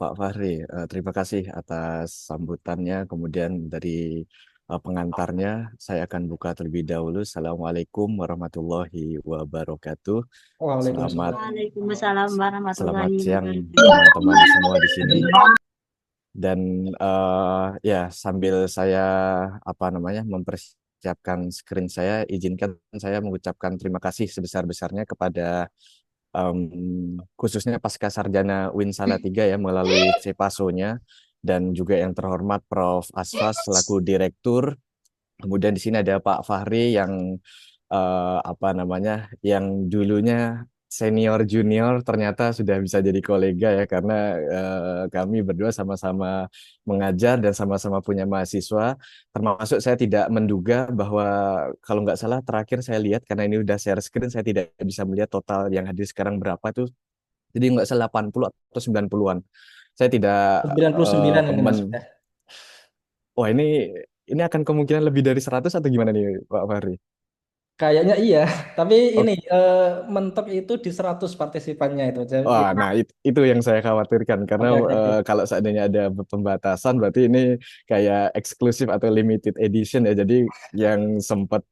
Pak Fahri. Terima kasih atas sambutannya. Kemudian dari pengantarnya, saya akan buka terlebih dahulu. Assalamualaikum warahmatullahi wabarakatuh. Selamat Waalaikumsalam. Waalaikumsalam selamat warahmatullahi siang wabarakatuh. teman-teman semua di sini. Dan ya sambil saya mempersiapkan screen saya, izinkan saya mengucapkan terima kasih sebesar-besarnya kepada khususnya Pasca Sarjana Win Salatiga ya melalui Cepaso-nya, dan juga yang terhormat Prof. Asfas selaku direktur. Kemudian di sini ada Pak Fahri yang yang dulunya senior junior ternyata sudah bisa jadi kolega ya, karena kami berdua sama-sama mengajar dan sama-sama punya mahasiswa. Termasuk saya tidak menduga bahwa, kalau nggak salah terakhir saya lihat, karena ini udah share screen, saya tidak bisa melihat total yang hadir sekarang berapa tuh. Jadi nggak salah 80 atau 90-an. Saya tidak 99 ini men Mas sudah. Wah, ini akan kemungkinan lebih dari 100 atau gimana nih Pak Fahri? Kayaknya iya, tapi Oh, ini mentok itu di 100 partisipannya itu. Jadi wah, nah itu yang saya khawatirkan, karena oke oke oke. kalau seandainya ada pembatasan berarti ini kayak eksklusif atau limited edition ya. Jadi yang sempat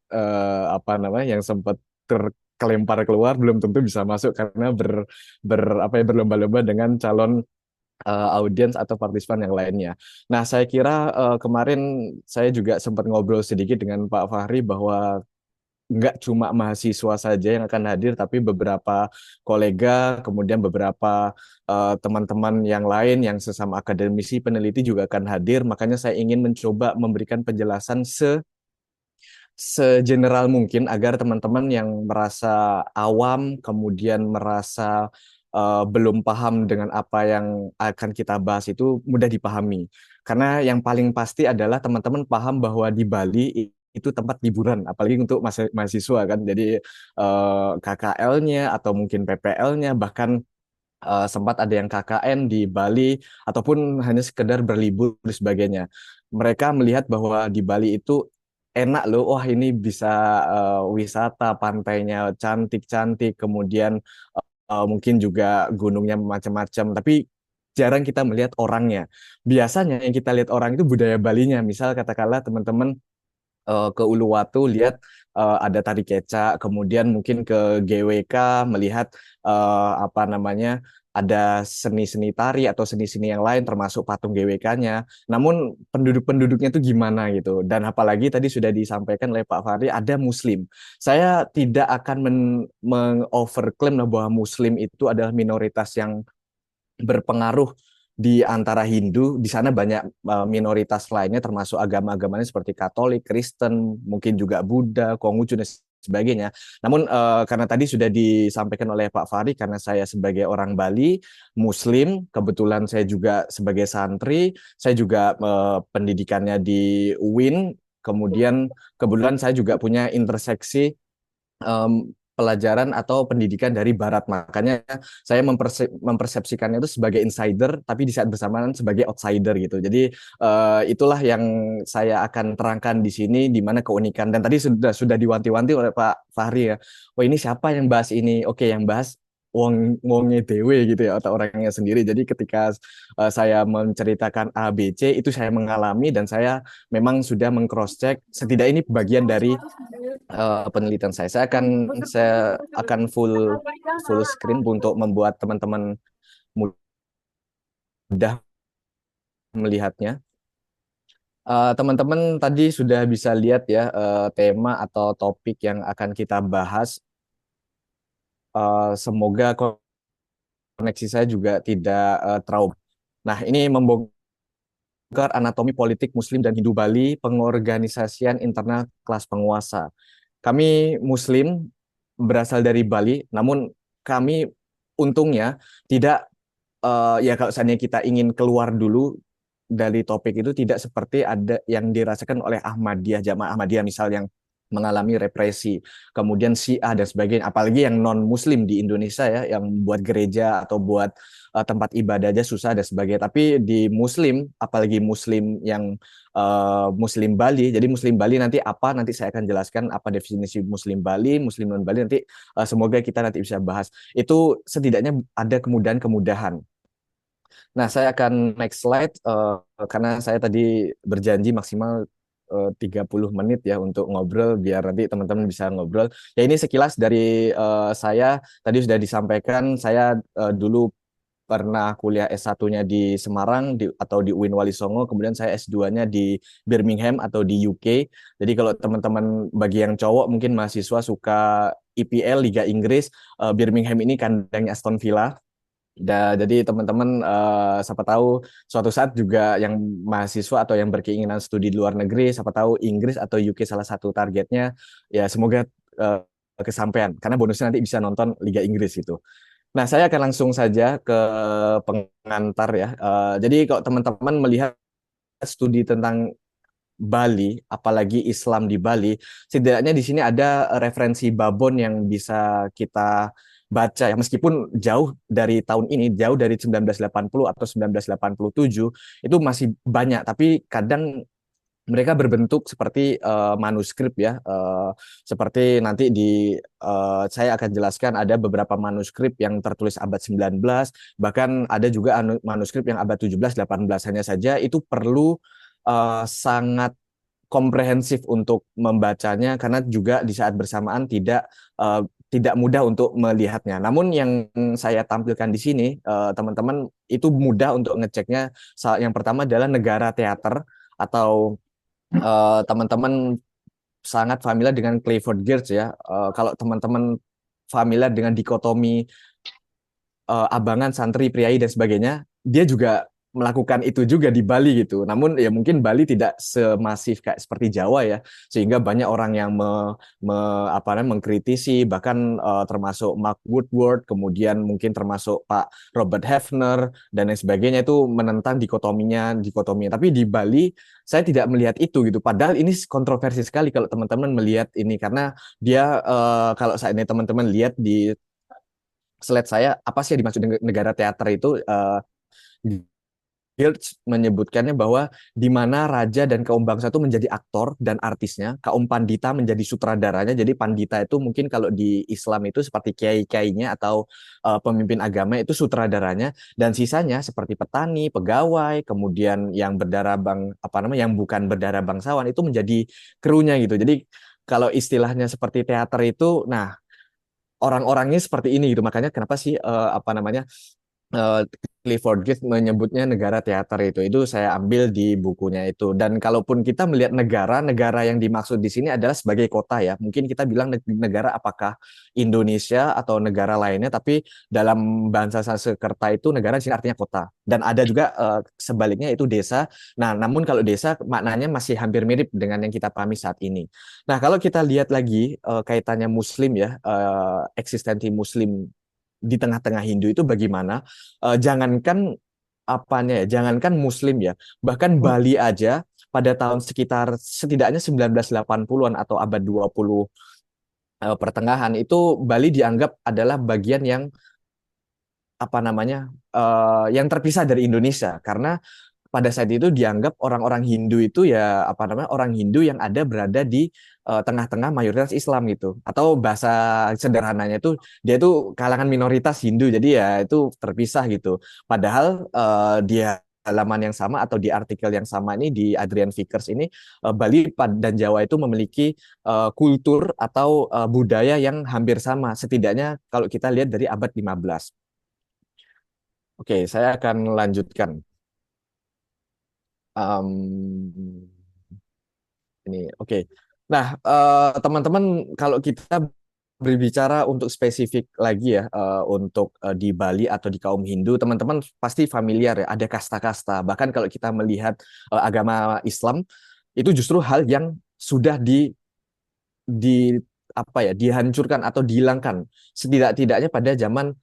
yang sempat terkelempar keluar belum tentu bisa masuk, karena berlomba-lomba dengan calon audiens atau partisipan yang lainnya. Nah, saya kira kemarin saya juga sempat ngobrol sedikit dengan Pak Fahri bahwa nggak cuma mahasiswa saja yang akan hadir, tapi beberapa kolega, kemudian beberapa teman-teman yang lain yang sesama akademisi peneliti juga akan hadir. Makanya saya ingin mencoba memberikan penjelasan segeneral mungkin agar teman-teman yang merasa awam, kemudian merasa belum paham dengan apa yang akan kita bahas itu mudah dipahami. Karena yang paling pasti adalah teman-teman paham bahwa di Bali itu tempat liburan, apalagi untuk mahasiswa kan. Jadi KKL-nya atau mungkin PPL-nya, bahkan sempat ada yang KKN di Bali ataupun hanya sekedar berlibur dan sebagainya. Mereka melihat bahwa di Bali itu enak loh, wah ini bisa wisata, pantainya cantik-cantik, kemudian mungkin juga gunungnya macam-macam, tapi jarang kita melihat orangnya. Biasanya yang kita lihat orang itu budaya Balinya. Misal katakanlah teman-teman ke Uluwatu lihat ada tari kecak, kemudian mungkin ke GWK melihat ada seni-seni tari atau seni-seni yang lain termasuk patung GWK-nya. Namun penduduk-penduduknya itu gimana gitu. Dan apalagi tadi sudah disampaikan oleh Pak Fahri ada Muslim. Saya tidak akan mengoverklaim bahwa Muslim itu adalah minoritas yang berpengaruh di antara Hindu. Di sana banyak minoritas lainnya termasuk agama-agamanya seperti Katolik, Kristen, mungkin juga Buddha, Konghucu dan sebagainya. Namun karena tadi sudah disampaikan oleh Pak Fahri, karena saya sebagai orang Bali, Muslim, kebetulan saya juga sebagai santri, saya juga pendidikannya di UIN, kemudian kebetulan saya juga punya interseksi pelajaran atau pendidikan dari Barat. Makanya saya mempersepsikannya itu sebagai insider, tapi di saat bersamaan sebagai outsider gitu. Jadi itulah yang saya akan terangkan di sini, di mana keunikan. Dan tadi sudah diwanti-wanti oleh Pak Fahri ya. Oh, ini siapa yang bahas ini? Oke, yang bahas wonge dewe gitu ya, atau orangnya sendiri. Jadi ketika saya menceritakan A B C itu saya mengalami, dan saya memang sudah meng-cross check setidaknya ini bagian dari penelitian saya. Saya akan full screen untuk membuat teman-teman mudah melihatnya. Teman-teman tadi sudah bisa lihat ya tema atau topik yang akan kita bahas. Semoga koneksi saya juga tidak terlalu. Nah, ini membongkar anatomi politik Muslim dan Hindu Bali, pengorganisasian internal kelas penguasa. Kami Muslim berasal dari Bali, namun kami untungnya tidak ya kalau seandainya kita ingin keluar dulu dari topik itu, tidak seperti ada yang dirasakan oleh Ahmadiyah, jamaah Ahmadiyah misal yang mengalami represi, kemudian Syiah dan sebagainya, apalagi yang non Muslim di Indonesia ya, yang buat gereja atau buat tempat ibadah aja susah dan sebagainya. Tapi di Muslim, apalagi Muslim yang Muslim Bali, jadi Muslim Bali nanti apa, nanti saya akan jelaskan apa definisi Muslim Bali, Muslim non Bali, nanti semoga kita nanti bisa bahas. Itu setidaknya ada kemudahan-kemudahan. Nah, saya akan next slide karena saya tadi berjanji maksimal 30 menit ya untuk ngobrol biar nanti teman-teman bisa ngobrol. Ya ini sekilas dari saya tadi sudah disampaikan saya dulu pernah kuliah S1-nya di Semarang atau di UIN Wali Songo, kemudian saya S2-nya di Birmingham atau di UK. Jadi kalau teman-teman bagi yang cowok mungkin mahasiswa suka EPL Liga Inggris, Birmingham ini kandangnya Aston Villa. Jadi teman-teman siapa tahu suatu saat juga yang mahasiswa atau yang berkeinginan studi di luar negeri, siapa tahu Inggris atau UK salah satu targetnya, ya semoga kesampaian karena bonusnya nanti bisa nonton Liga Inggris itu. Nah, saya akan langsung saja ke pengantar ya. Jadi kalau teman-teman melihat studi tentang Bali, apalagi Islam di Bali, setidaknya di sini ada referensi babon yang bisa kita baca ya. Meskipun jauh dari tahun ini, jauh dari 1980 atau 1987, itu masih banyak. Tapi kadang mereka berbentuk seperti manuskrip ya, seperti nanti saya akan jelaskan ada beberapa manuskrip yang tertulis abad 19, bahkan ada juga manuskrip yang abad 17, 18. Hanya saja itu perlu sangat komprehensif untuk membacanya karena juga di saat bersamaan tidak mudah untuk melihatnya. Namun yang saya tampilkan di sini, teman-teman itu mudah untuk ngeceknya. Yang pertama adalah negara teater atau teman-teman sangat familiar dengan Clifford Geertz ya. Kalau teman-teman familiar dengan dikotomi abangan, santri, priai dan sebagainya, dia juga melakukan itu juga di Bali gitu. Namun ya mungkin Bali tidak semasif kayak seperti Jawa ya, sehingga banyak orang yang mengkritisi, bahkan termasuk Mark Woodward, kemudian mungkin termasuk Pak Robert Hefner dan lain sebagainya itu menentang dikotominya. Tapi di Bali saya tidak melihat itu gitu. Padahal ini kontroversi sekali kalau teman-teman melihat ini karena dia kalau saat ini teman-teman lihat di slide saya apa sih yang dimaksud dengan negara teater itu Geertz menyebutkannya bahwa di mana raja dan kaum bangsa itu menjadi aktor dan artisnya, kaum pandita menjadi sutradaranya. Jadi pandita itu mungkin kalau di Islam itu seperti kiai-kiainya atau pemimpin agama itu sutradaranya, dan sisanya seperti petani, pegawai, kemudian yang berdarah yang bukan berdarah bangsawan itu menjadi krunya gitu. Jadi kalau istilahnya seperti teater itu, nah orang-orangnya seperti ini gitu. Makanya kenapa sih eh, Clifford Geertz menyebutnya negara teater itu. Itu saya ambil di bukunya itu. Dan kalaupun kita melihat negara yang dimaksud di sini adalah sebagai kota ya. Mungkin kita bilang negara apakah Indonesia atau negara lainnya, tapi dalam bahasa Sanskerta itu negara di sini artinya kota. Dan ada juga sebaliknya itu desa. Nah, namun kalau desa maknanya masih hampir mirip dengan yang kita pahami saat ini. Nah, kalau kita lihat lagi kaitannya Muslim ya, eksistensi Muslim di tengah-tengah Hindu itu bagaimana? Jangankan jangankan Muslim ya, bahkan Bali aja pada tahun sekitar setidaknya 1980-an atau abad 20 pertengahan itu Bali dianggap adalah bagian yang yang terpisah dari Indonesia karena pada saat itu dianggap orang-orang Hindu itu ya orang Hindu yang berada di tengah-tengah mayoritas Islam gitu, atau bahasa sederhananya itu dia itu kalangan minoritas Hindu, jadi ya itu terpisah gitu. Padahal di halaman yang sama atau di artikel yang sama ini di Adrian Vickers ini, Bali dan Jawa itu memiliki kultur atau budaya yang hampir sama, setidaknya kalau kita lihat dari abad 15. Oke, saya akan lanjutkan. Em, ini oke. Nah, teman-teman, kalau kita berbicara untuk spesifik lagi ya, untuk di Bali atau di kaum Hindu, teman-teman pasti familiar ya, ada kasta-kasta. Bahkan kalau kita melihat agama Islam, itu justru hal yang sudah di dihancurkan atau dihilangkan setidak-tidaknya pada zaman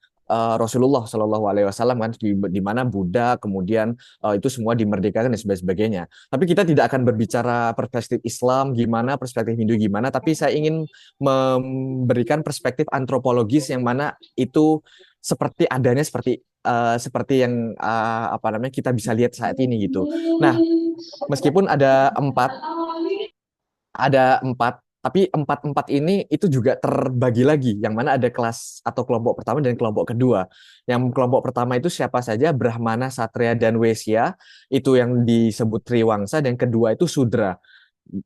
Rasulullah Shallallahu Alaihi Wasallam kan, di mana Buddha kemudian itu semua dimerdekakan dan sebagainya. Tapi kita tidak akan berbicara perspektif Islam gimana, perspektif Hindu gimana, tapi saya ingin memberikan perspektif antropologis yang mana itu seperti yang kita bisa lihat saat ini gitu. Nah, meskipun ada empat Tapi empat-empat ini itu juga terbagi lagi, yang mana ada kelas atau kelompok pertama dan kelompok kedua. Yang kelompok pertama itu siapa saja? Brahmana, Satria, dan Wesya. Itu yang disebut Triwangsa, dan kedua itu Sudra.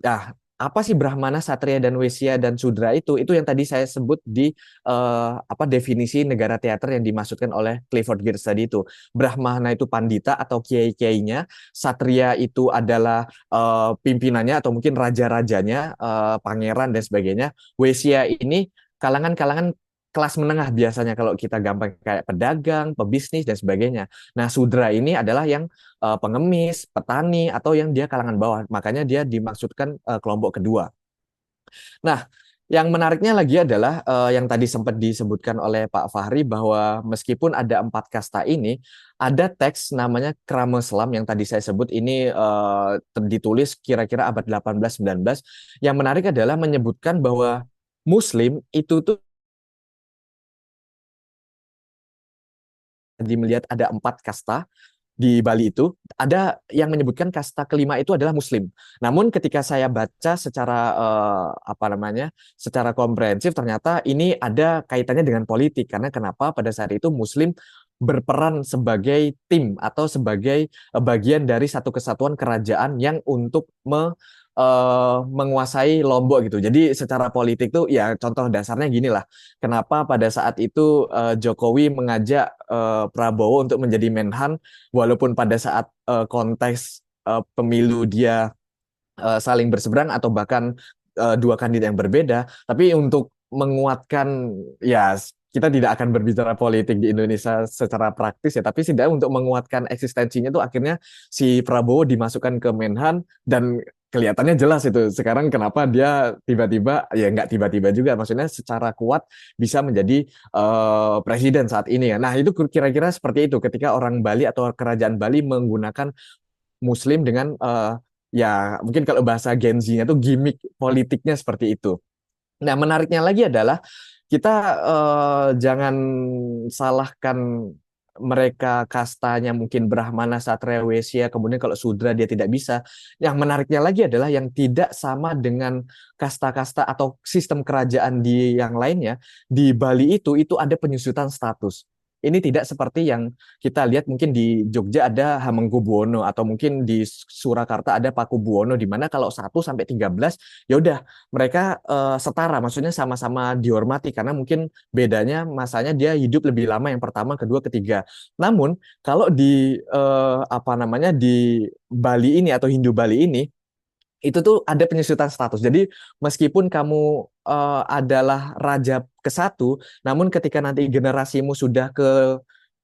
Nah, apa sih Brahmana, Satria, dan Wesya dan Sudra itu? Itu yang tadi saya sebut di apa definisi negara teater yang dimaksudkan oleh Clifford Geertz tadi itu. Brahmana itu pandita atau kiai-kiainya, Satria itu adalah pimpinannya atau mungkin raja-rajanya, pangeran dan sebagainya. Wesya ini kalangan-kalangan kelas menengah biasanya kalau kita gampang kayak pedagang, pebisnis dan sebagainya. Nah, Sudra ini adalah yang pengemis, petani, atau yang dia kalangan bawah. Makanya dia dimaksudkan kelompok kedua. Nah, yang menariknya lagi adalah yang tadi sempat disebutkan oleh Pak Fahri bahwa meskipun ada empat kasta ini, ada teks namanya Krama Selam yang tadi saya sebut ini ditulis kira-kira abad 18-19. Yang menarik adalah menyebutkan bahwa Muslim itu tuh melihat ada empat kasta di Bali itu, ada yang menyebutkan kasta kelima itu adalah Muslim. Namun ketika saya baca secara apa namanya, secara komprehensif, ternyata ini ada kaitannya dengan politik. Karena kenapa pada saat itu Muslim berperan sebagai tim atau sebagai bagian dari satu kesatuan kerajaan yang untuk menguasai Lombok gitu. Jadi secara politik tuh ya contoh dasarnya gini lah. Kenapa pada saat itu Jokowi mengajak Prabowo untuk menjadi Menhan, walaupun pada saat konteks pemilu dia saling berseberang atau bahkan dua kandidat yang berbeda, tapi untuk menguatkan, ya kita tidak akan berbicara politik di Indonesia secara praktis ya, tapi setidaknya untuk menguatkan eksistensinya tuh akhirnya si Prabowo dimasukkan ke Menhan, dan kelihatannya jelas itu sekarang kenapa dia tiba-tiba, ya nggak tiba-tiba juga, maksudnya secara kuat bisa menjadi presiden saat ini ya. Nah itu kira-kira seperti itu ketika orang Bali atau kerajaan Bali menggunakan Muslim dengan ya mungkin kalau bahasa Gen Z-nya tuh gimmick politiknya seperti itu. Nah, menariknya lagi adalah kita jangan salahkan mereka kastanya mungkin Brahmana, Satria, Wesya, kemudian kalau Sudra dia tidak bisa. Yang menariknya lagi adalah yang tidak sama dengan kasta-kasta atau sistem kerajaan di yang lainnya, di Bali itu ada penyusutan status. Ini tidak seperti yang kita lihat mungkin di Jogja ada Hamengkubuwono atau mungkin di Surakarta ada Pakubuwono, di mana kalau 1 sampai 13 ya udah mereka setara, maksudnya sama-sama dihormati karena mungkin bedanya masanya dia hidup lebih lama yang pertama, kedua, ketiga. Namun kalau di apa namanya di Bali ini atau Hindu Bali ini itu tuh ada penyusutan status. Jadi meskipun kamu adalah raja ke-1, namun ketika nanti generasimu sudah ke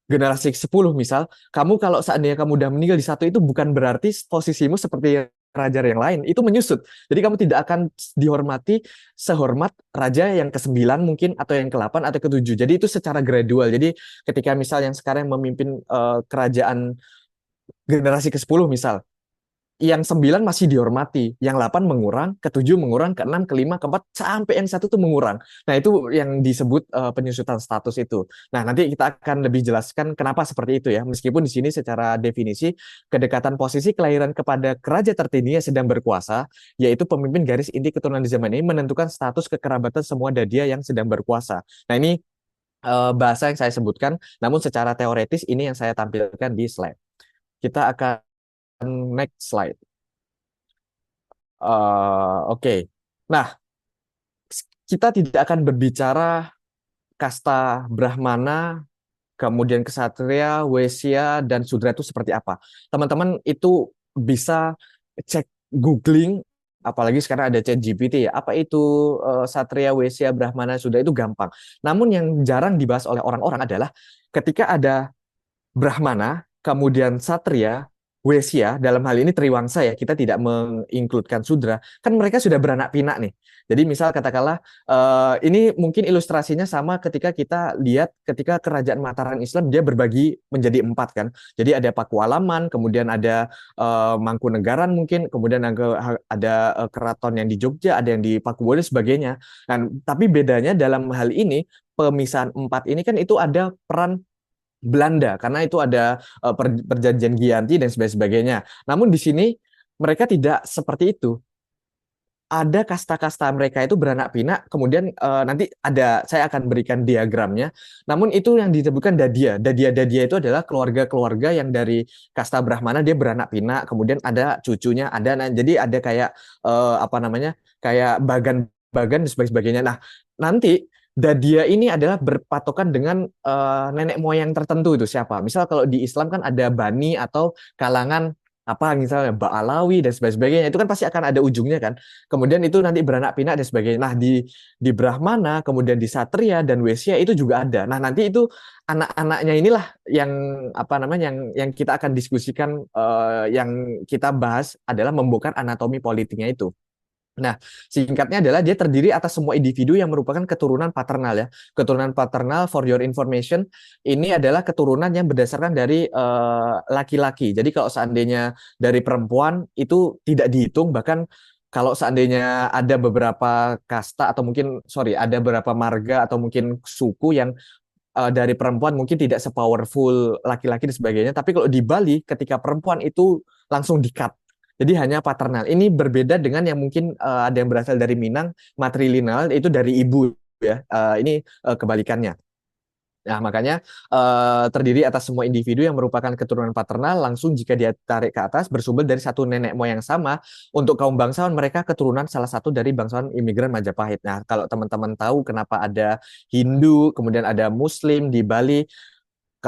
generasi ke-10 misal, kamu kalau seandainya kamu udah meninggal di satu itu bukan berarti posisimu seperti raja yang lain, itu menyusut. Jadi kamu tidak akan dihormati sehormat raja yang ke-9 mungkin atau yang ke-8 atau ke-7. Jadi itu secara gradual. Jadi ketika misal yang sekarang memimpin kerajaan generasi ke-10 misal, yang 9 masih dihormati, yang 8 mengurang, ke-7 mengurang, ke-6, ke-5, ke-4, sampai yang satu tuh mengurang. Nah, itu yang disebut penyusutan status itu. Nah, nanti kita akan lebih jelaskan kenapa seperti itu ya. Meskipun di sini secara definisi, kedekatan posisi kelahiran kepada keraja tertinggi yang sedang berkuasa, yaitu pemimpin garis inti keturunan di zaman ini, menentukan status kekerabatan semua dadia yang sedang berkuasa. Nah, ini bahasa yang saya sebutkan, namun secara teoretis ini yang saya tampilkan di slide. Kita akan next slide. Oke. Nah, kita tidak akan berbicara kasta Brahmana, kemudian Ksatria, Wesya, dan Sudra itu seperti apa. Teman-teman itu bisa cek googling, apalagi sekarang ada ChatGPT ya. Apa itu Satria, Wesya, Brahmana, Sudra itu gampang. Namun yang jarang dibahas oleh orang-orang adalah ketika ada Brahmana, kemudian Satria, Wesya, dalam hal ini Triwangsa ya, kita tidak menginkludkan Sudra, kan mereka sudah beranak pinak nih. Jadi misal katakanlah, ini mungkin ilustrasinya sama ketika kita lihat ketika kerajaan Mataram Islam, dia berbagi menjadi 4 kan. Jadi ada Pakualaman, kemudian ada Mangkunegaran mungkin, kemudian ada keraton yang di Jogja, ada yang di Pakubuwono dan sebagainya. Nah, tapi bedanya dalam hal ini, pemisahan 4 ini kan itu ada peran Belanda karena itu ada perjanjian Giyanti dan sebagainya. Namun di sini mereka tidak seperti itu. ada kasta-kasta mereka itu beranak pinak, kemudian nanti saya akan berikan diagramnya. Namun itu yang disebutkan dadia. Dadia itu adalah keluarga-keluarga yang dari kasta Brahmana dia beranak pinak, kemudian ada cucunya, jadi ada kayak apa namanya, kayak bagan-bagan dan sebagainya. Nah, nanti dadia ini adalah berpatokan dengan nenek moyang tertentu itu siapa. Misal kalau di Islam kan ada bani atau kalangan apa misalnya Ba'alawi dan sebagainya, itu kan pasti akan ada ujungnya kan. Kemudian itu nanti beranak pinak dan sebagainya. Nah, di Brahmana, kemudian di Satria dan Wesya itu juga ada. Nah, nanti itu anak-anaknya inilah yang apa namanya, yang kita akan diskusikan, yang kita bahas adalah membongkar anatomi politiknya itu. Nah, singkatnya adalah dia terdiri atas semua individu yang merupakan keturunan paternal ya. Keturunan paternal, for your information, ini adalah keturunan yang berdasarkan dari laki-laki. Jadi kalau seandainya dari perempuan itu tidak dihitung, bahkan kalau seandainya ada beberapa kasta atau mungkin, sorry, ada beberapa marga atau mungkin suku yang dari perempuan mungkin tidak sepowerful laki-laki dan sebagainya. Tapi kalau di Bali, ketika perempuan itu langsung di-cut. Jadi hanya paternal. Ini berbeda dengan yang mungkin ada yang berasal dari Minang, matrilineal, itu dari ibu ya. Ini kebalikannya. Nah, makanya terdiri atas semua individu yang merupakan keturunan paternal langsung jika dia tarik ke atas bersumber dari satu nenek moyang sama. Untuk kaum bangsawan, mereka keturunan salah satu dari bangsawan imigran Majapahit. Nah, kalau teman-teman tahu kenapa ada Hindu, kemudian ada Muslim di Bali,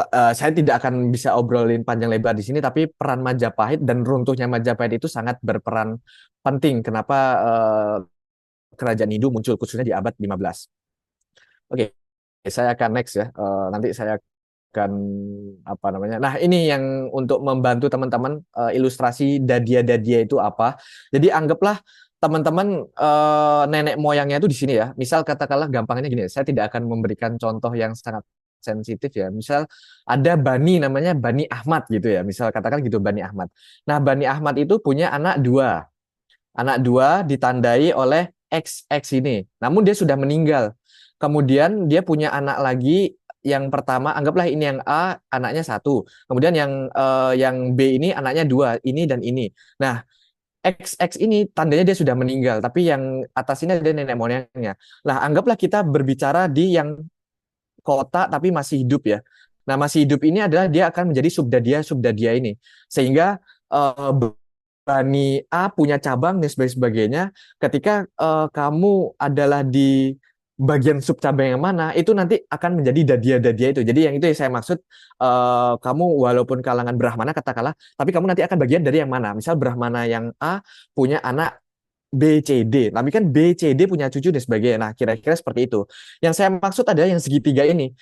saya tidak akan bisa obrolin panjang lebar di sini, tapi peran Majapahit dan runtuhnya Majapahit itu sangat berperan penting. Kenapa kerajaan Hindu muncul khususnya di abad 15. Oke, saya akan next ya. Nanti saya akan apa namanya. Nah, ini yang untuk membantu teman-teman ilustrasi dadia-dadia itu apa. Jadi anggaplah teman-teman nenek moyangnya itu di sini ya. Misal katakanlah gampangnya gini, saya tidak akan memberikan contoh yang sangat sensitif ya. Misal ada Bani namanya Bani Ahmad gitu ya. Misal katakan gitu Bani Ahmad. Nah, Bani Ahmad itu punya anak dua. Anak dua ditandai oleh XX ini. Namun dia sudah meninggal. Kemudian dia punya anak lagi yang pertama, anggaplah ini yang A, anaknya satu. Kemudian yang B ini anaknya dua, ini dan ini. Nah, XX ini tandanya dia sudah meninggal, tapi yang atas ini ada nenek moyangnya. Nah, anggaplah kita berbicara di yang kota tapi masih hidup ya. Nah, masih hidup ini adalah dia akan menjadi subdadia ini. Sehingga Bani A punya cabang dan sebagainya. Ketika kamu adalah di bagian subcabang yang mana, itu nanti akan menjadi dadia-dadia itu. Jadi yang itu yang saya maksud, kamu walaupun kalangan Brahmana katakanlah, tapi kamu nanti akan bagian dari yang mana. Misal Brahmana yang A punya anak B, C, D. Tapi kan B, C, D punya cucu dan sebagainya. Nah, kira-kira seperti itu. Yang saya maksud adalah yang segitiga ini.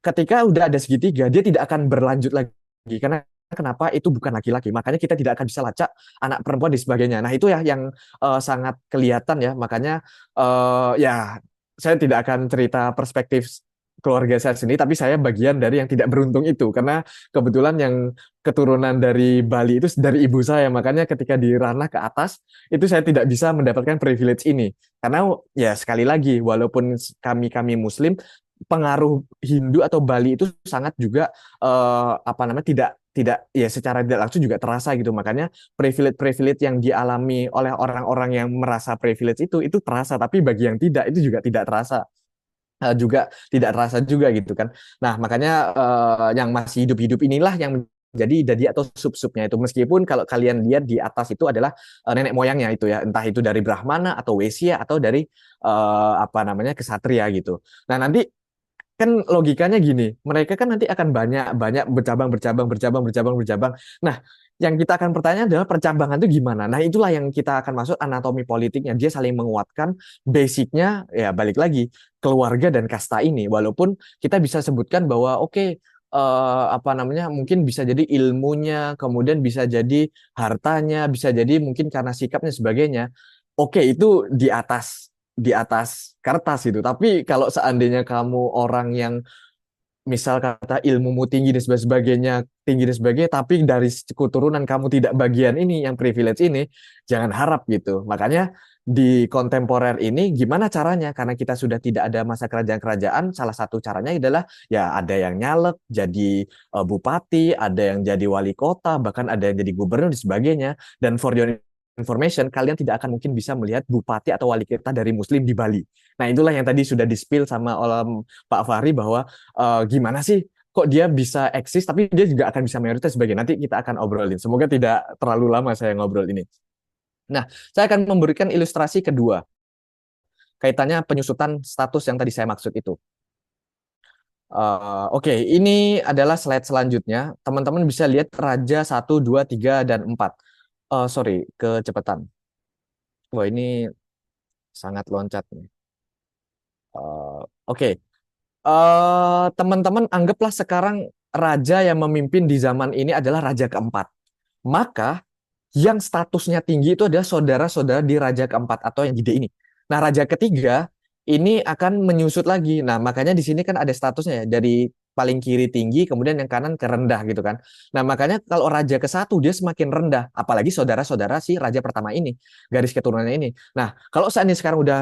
Ketika udah ada segitiga, dia tidak akan berlanjut lagi. Karena kenapa? Itu bukan laki-laki. Makanya kita tidak akan bisa lacak anak perempuan dan sebagainya. Nah, itu ya yang sangat kelihatan ya. Makanya ya saya tidak akan cerita perspektif keluarga saya sendiri, tapi saya bagian dari yang tidak beruntung itu. Karena kebetulan yang keturunan dari Bali itu dari ibu saya. Makanya ketika di ranah ke atas, itu saya tidak bisa mendapatkan privilege ini. Karena ya sekali lagi, walaupun kami Muslim, pengaruh Hindu atau Bali itu sangat juga apa namanya, tidak tidak ya secara tidak langsung juga terasa gitu. Makanya privilege yang dialami oleh orang-orang yang merasa privilege itu terasa, tapi bagi yang tidak itu juga tidak terasa, juga tidak terasa juga gitu kan. Nah, makanya yang masih hidup-hidup inilah yang jadi dadi atau sub-subnya itu. Meskipun kalau kalian lihat di atas itu adalah nenek moyangnya itu ya, entah itu dari Brahmana atau Wesya atau dari apa namanya, kesatria gitu. Nah, nanti kan logikanya gini, mereka kan nanti akan banyak bercabang. Nah, yang kita akan pertanyaan adalah percabangan itu gimana? Nah, itulah yang kita akan masuk anatomi politiknya. Dia saling menguatkan, basicnya ya balik lagi keluarga dan kasta ini. Walaupun kita bisa sebutkan bahwa oke, apa namanya, mungkin bisa jadi ilmunya, kemudian bisa jadi hartanya, bisa jadi mungkin karena sikapnya sebagainya. Oke, itu di atas kertas itu. Tapi kalau seandainya kamu orang yang misal kata ilmumu tinggi dan sebagainya, tinggi dan sebagainya, tapi dari keturunan kamu tidak bagian ini, yang privilege ini, jangan harap gitu. Makanya di kontemporer ini gimana caranya? Karena kita sudah tidak ada masa kerajaan-kerajaan, salah satu caranya adalah ya ada yang nyalek jadi bupati, ada yang jadi wali kota, bahkan ada yang jadi gubernur dan sebagainya. Dan for your information, kalian tidak akan mungkin bisa melihat bupati atau wali kota dari Muslim di Bali. Nah, itulah yang tadi sudah di-spill sama oleh Pak Fahri bahwa gimana sih kok dia bisa eksis tapi dia juga akan bisa mayoritas sebagai nanti kita akan obrolin. Semoga tidak terlalu lama saya ngobrol ini. Nah, saya akan memberikan ilustrasi kedua kaitannya penyusutan status yang tadi saya maksud itu. Oke, ini adalah slide selanjutnya. Teman-teman bisa lihat raja 1, 2, 3, dan 4. Sorry, kecepatan. Wah, ini sangat loncat nih. Oke. Teman-teman anggaplah sekarang raja yang memimpin di zaman ini adalah raja keempat. Maka yang statusnya tinggi itu adalah saudara-saudara di raja keempat atau yang di D ini. Nah, raja ketiga ini akan menyusut lagi. Nah, makanya di sini kan ada statusnya ya, dari paling kiri tinggi, kemudian yang kanan ke rendah gitu kan. Nah, makanya kalau raja ke satu dia semakin rendah, apalagi saudara-saudara si raja pertama ini, garis keturunannya ini. Nah, kalau seandainya sekarang udah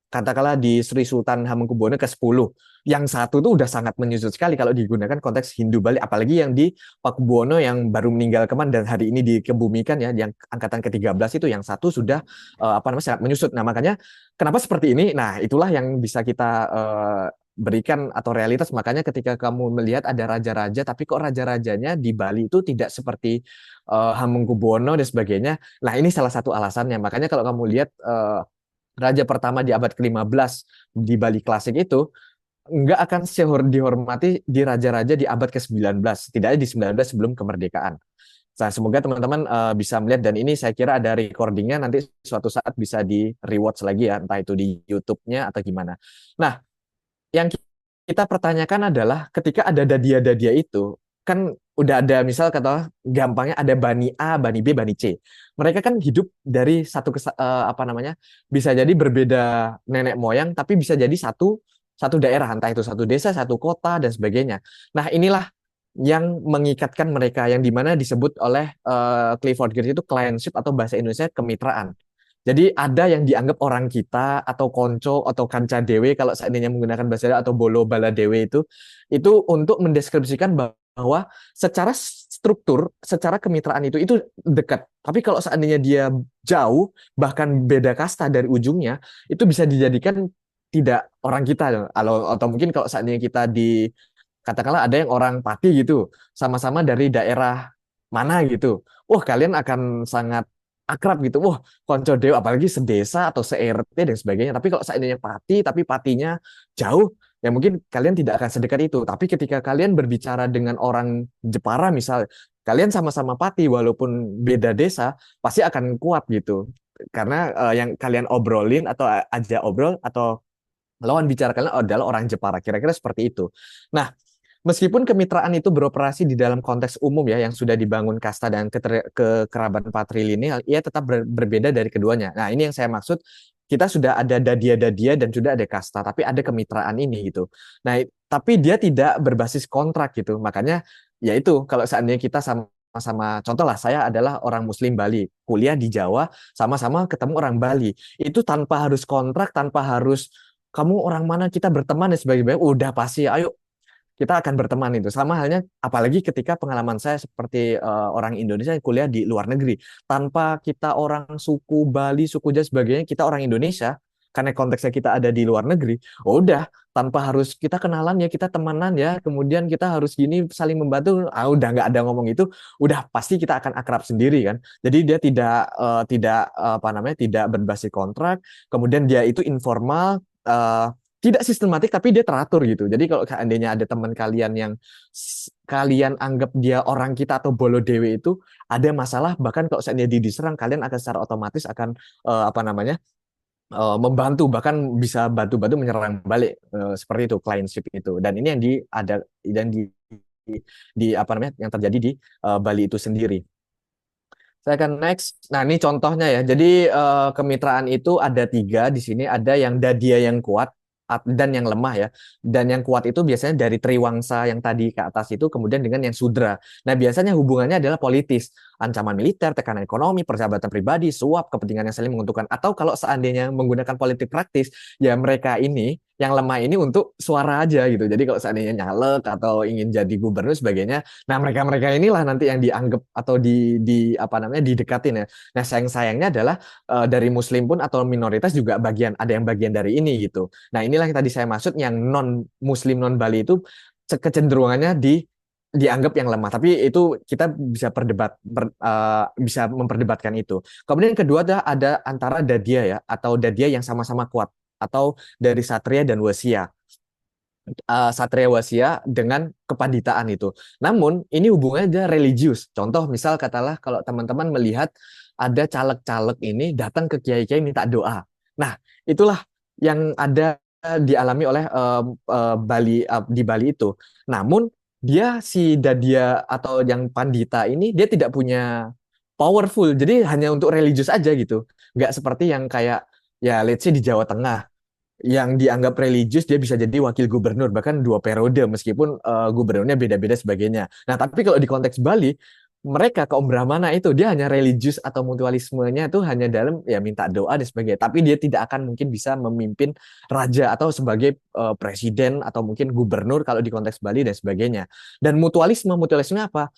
katakanlah di Sri Sultan Hamengkubuwono ke-10, yang satu tuh udah sangat menyusut sekali kalau digunakan konteks Hindu Bali, apalagi yang di Pakubuwono yang baru meninggal kemarin dan hari ini dikebumikan ya, yang angkatan ke-13 itu yang satu sudah apa namanya sangat menyusut. Nah, makanya kenapa seperti ini? Nah, itulah yang bisa kita berikan atau realitas. Makanya ketika kamu melihat ada raja-raja tapi kok raja-rajanya di Bali itu tidak seperti Hamengkubuwono dan sebagainya. Nah, ini salah satu alasannya. Makanya kalau kamu lihat raja pertama di abad ke-15 di Bali klasik itu nggak akan dihormati di raja-raja di abad ke-19, setidaknya di 19 sebelum kemerdekaan. Nah, semoga teman-teman bisa melihat, dan ini saya kira ada recordingnya, nanti suatu saat bisa di rewatch lagi ya, entah itu di YouTube-nya atau gimana. Nah, yang kita pertanyakan adalah ketika ada dadia-dadia itu, kan udah ada misal kata gampangnya ada Bani A, Bani B, Bani C. Mereka kan hidup dari apa namanya? Bisa jadi berbeda nenek moyang tapi bisa jadi satu daerah, entah itu satu desa, satu kota dan sebagainya. Nah, inilah yang mengikatkan mereka yang dimana disebut oleh Clifford Geertz itu clientship atau bahasa Indonesia kemitraan. Jadi ada yang dianggap orang kita atau konco atau kanca dewe kalau seandainya menggunakan bahasa Jawa atau bolo bala dewe itu untuk mendeskripsikan bahwa secara struktur, secara kemitraan itu dekat. Tapi kalau seandainya dia jauh, bahkan beda kasta dari ujungnya, itu bisa dijadikan tidak orang kita. Atau mungkin kalau seandainya kita di katakanlah ada yang orang Pati gitu, sama-sama dari daerah mana gitu. Wah, kalian akan sangat akrab gitu. Wah, konco dewa apalagi sedesa atau se-RT dan sebagainya. Tapi kalau seandainya Pati tapi Patinya jauh, ya mungkin kalian tidak akan sedekat itu. Tapi ketika kalian berbicara dengan orang Jepara misal, kalian sama-sama Pati walaupun beda desa, pasti akan kuat gitu. Karena yang kalian obrolin atau aja obrol atau lawan bicara kalian adalah orang Jepara. Kira-kira seperti itu. Nah, meskipun kemitraan itu beroperasi di dalam konteks umum ya, yang sudah dibangun kasta dan kekerabatan patrilineal, ia tetap berbeda dari keduanya. Nah, ini yang saya maksud, kita sudah ada dadia-dadia dan sudah ada kasta, tapi ada kemitraan ini gitu. Nah, tapi dia tidak berbasis kontrak gitu. Makanya, ya itu, kalau seandainya kita sama-sama, contoh lah, saya adalah orang Muslim Bali, kuliah di Jawa, sama-sama ketemu orang Bali. Itu tanpa harus kontrak, tanpa harus kamu orang mana kita berteman dan sebagainya, udah pasti, ayo kita akan berteman itu. Sama halnya, apalagi ketika pengalaman saya seperti orang Indonesia yang kuliah di luar negeri. Tanpa kita orang suku Bali, suku Jawa, sebagainya, kita orang Indonesia, karena konteksnya kita ada di luar negeri, udah, tanpa harus kita kenalan ya, kita temanan ya, kemudian kita harus gini, saling membantu, udah nggak ada ngomong itu, udah pasti kita akan akrab sendiri kan. Jadi dia tidak apa namanya, tidak berbasis kontrak, kemudian dia itu informal, tidak sistematik tapi dia teratur gitu. Jadi kalau seandainya ada teman kalian yang kalian anggap dia orang kita atau bolo dewe itu ada masalah, bahkan kalau seandainya diserang, kalian akan secara otomatis akan apa namanya membantu, bahkan bisa bantu-bantu menyerang balik, seperti itu clientship itu. Dan ini yang di apa namanya yang terjadi di Bali itu sendiri. Saya akan next. Nah, ini contohnya ya. Jadi kemitraan itu ada tiga di sini. Ada yang dadia yang kuat dan yang lemah ya. Dan yang kuat itu biasanya dari Triwangsa yang tadi ke atas itu, kemudian dengan yang Sudra. Nah, biasanya hubungannya adalah politis, ancaman militer, tekanan ekonomi, persahabatan pribadi, suap, kepentingan yang saling menguntungkan. Atau kalau seandainya menggunakan politik praktis, ya mereka ini yang lemah ini untuk suara aja gitu. Jadi kalau seandainya nyalek atau ingin jadi gubernur sebagainya, nah mereka-mereka inilah nanti yang dianggap atau di apa namanya didekatin ya. Nah, sayang-sayangnya adalah dari Muslim pun atau minoritas juga ada yang bagian dari ini gitu. Nah, inilah yang tadi saya maksud yang non Muslim non Bali itu kecenderungannya dianggap yang lemah. Tapi itu kita bisa memperdebatkan itu. Kemudian yang kedua ada antara Dadia ya atau Dadia yang sama-sama kuat atau dari Satria dan Wasia. Satria Wasia dengan kepanditaan itu. Namun ini hubungannya dia religius. Contoh misal katalah kalau teman-teman melihat ada caleg-caleg ini datang ke kiai-kiai minta doa. Nah, itulah yang ada dialami oleh di Bali itu. Namun dia si Dadia atau yang pandita ini dia tidak punya powerful. Jadi hanya untuk religius aja gitu. Nggak seperti yang kayak ya let's say di Jawa Tengah yang dianggap religius dia bisa jadi wakil gubernur bahkan 2 periode meskipun gubernurnya beda-beda sebagainya. Nah tapi kalau di konteks Bali mereka kaum Brahmana itu dia hanya religius atau mutualismenya itu hanya dalam ya minta doa dan sebagainya. Tapi dia tidak akan mungkin bisa memimpin raja atau sebagai presiden atau mungkin gubernur kalau di konteks Bali dan sebagainya. Dan mutualisme apa?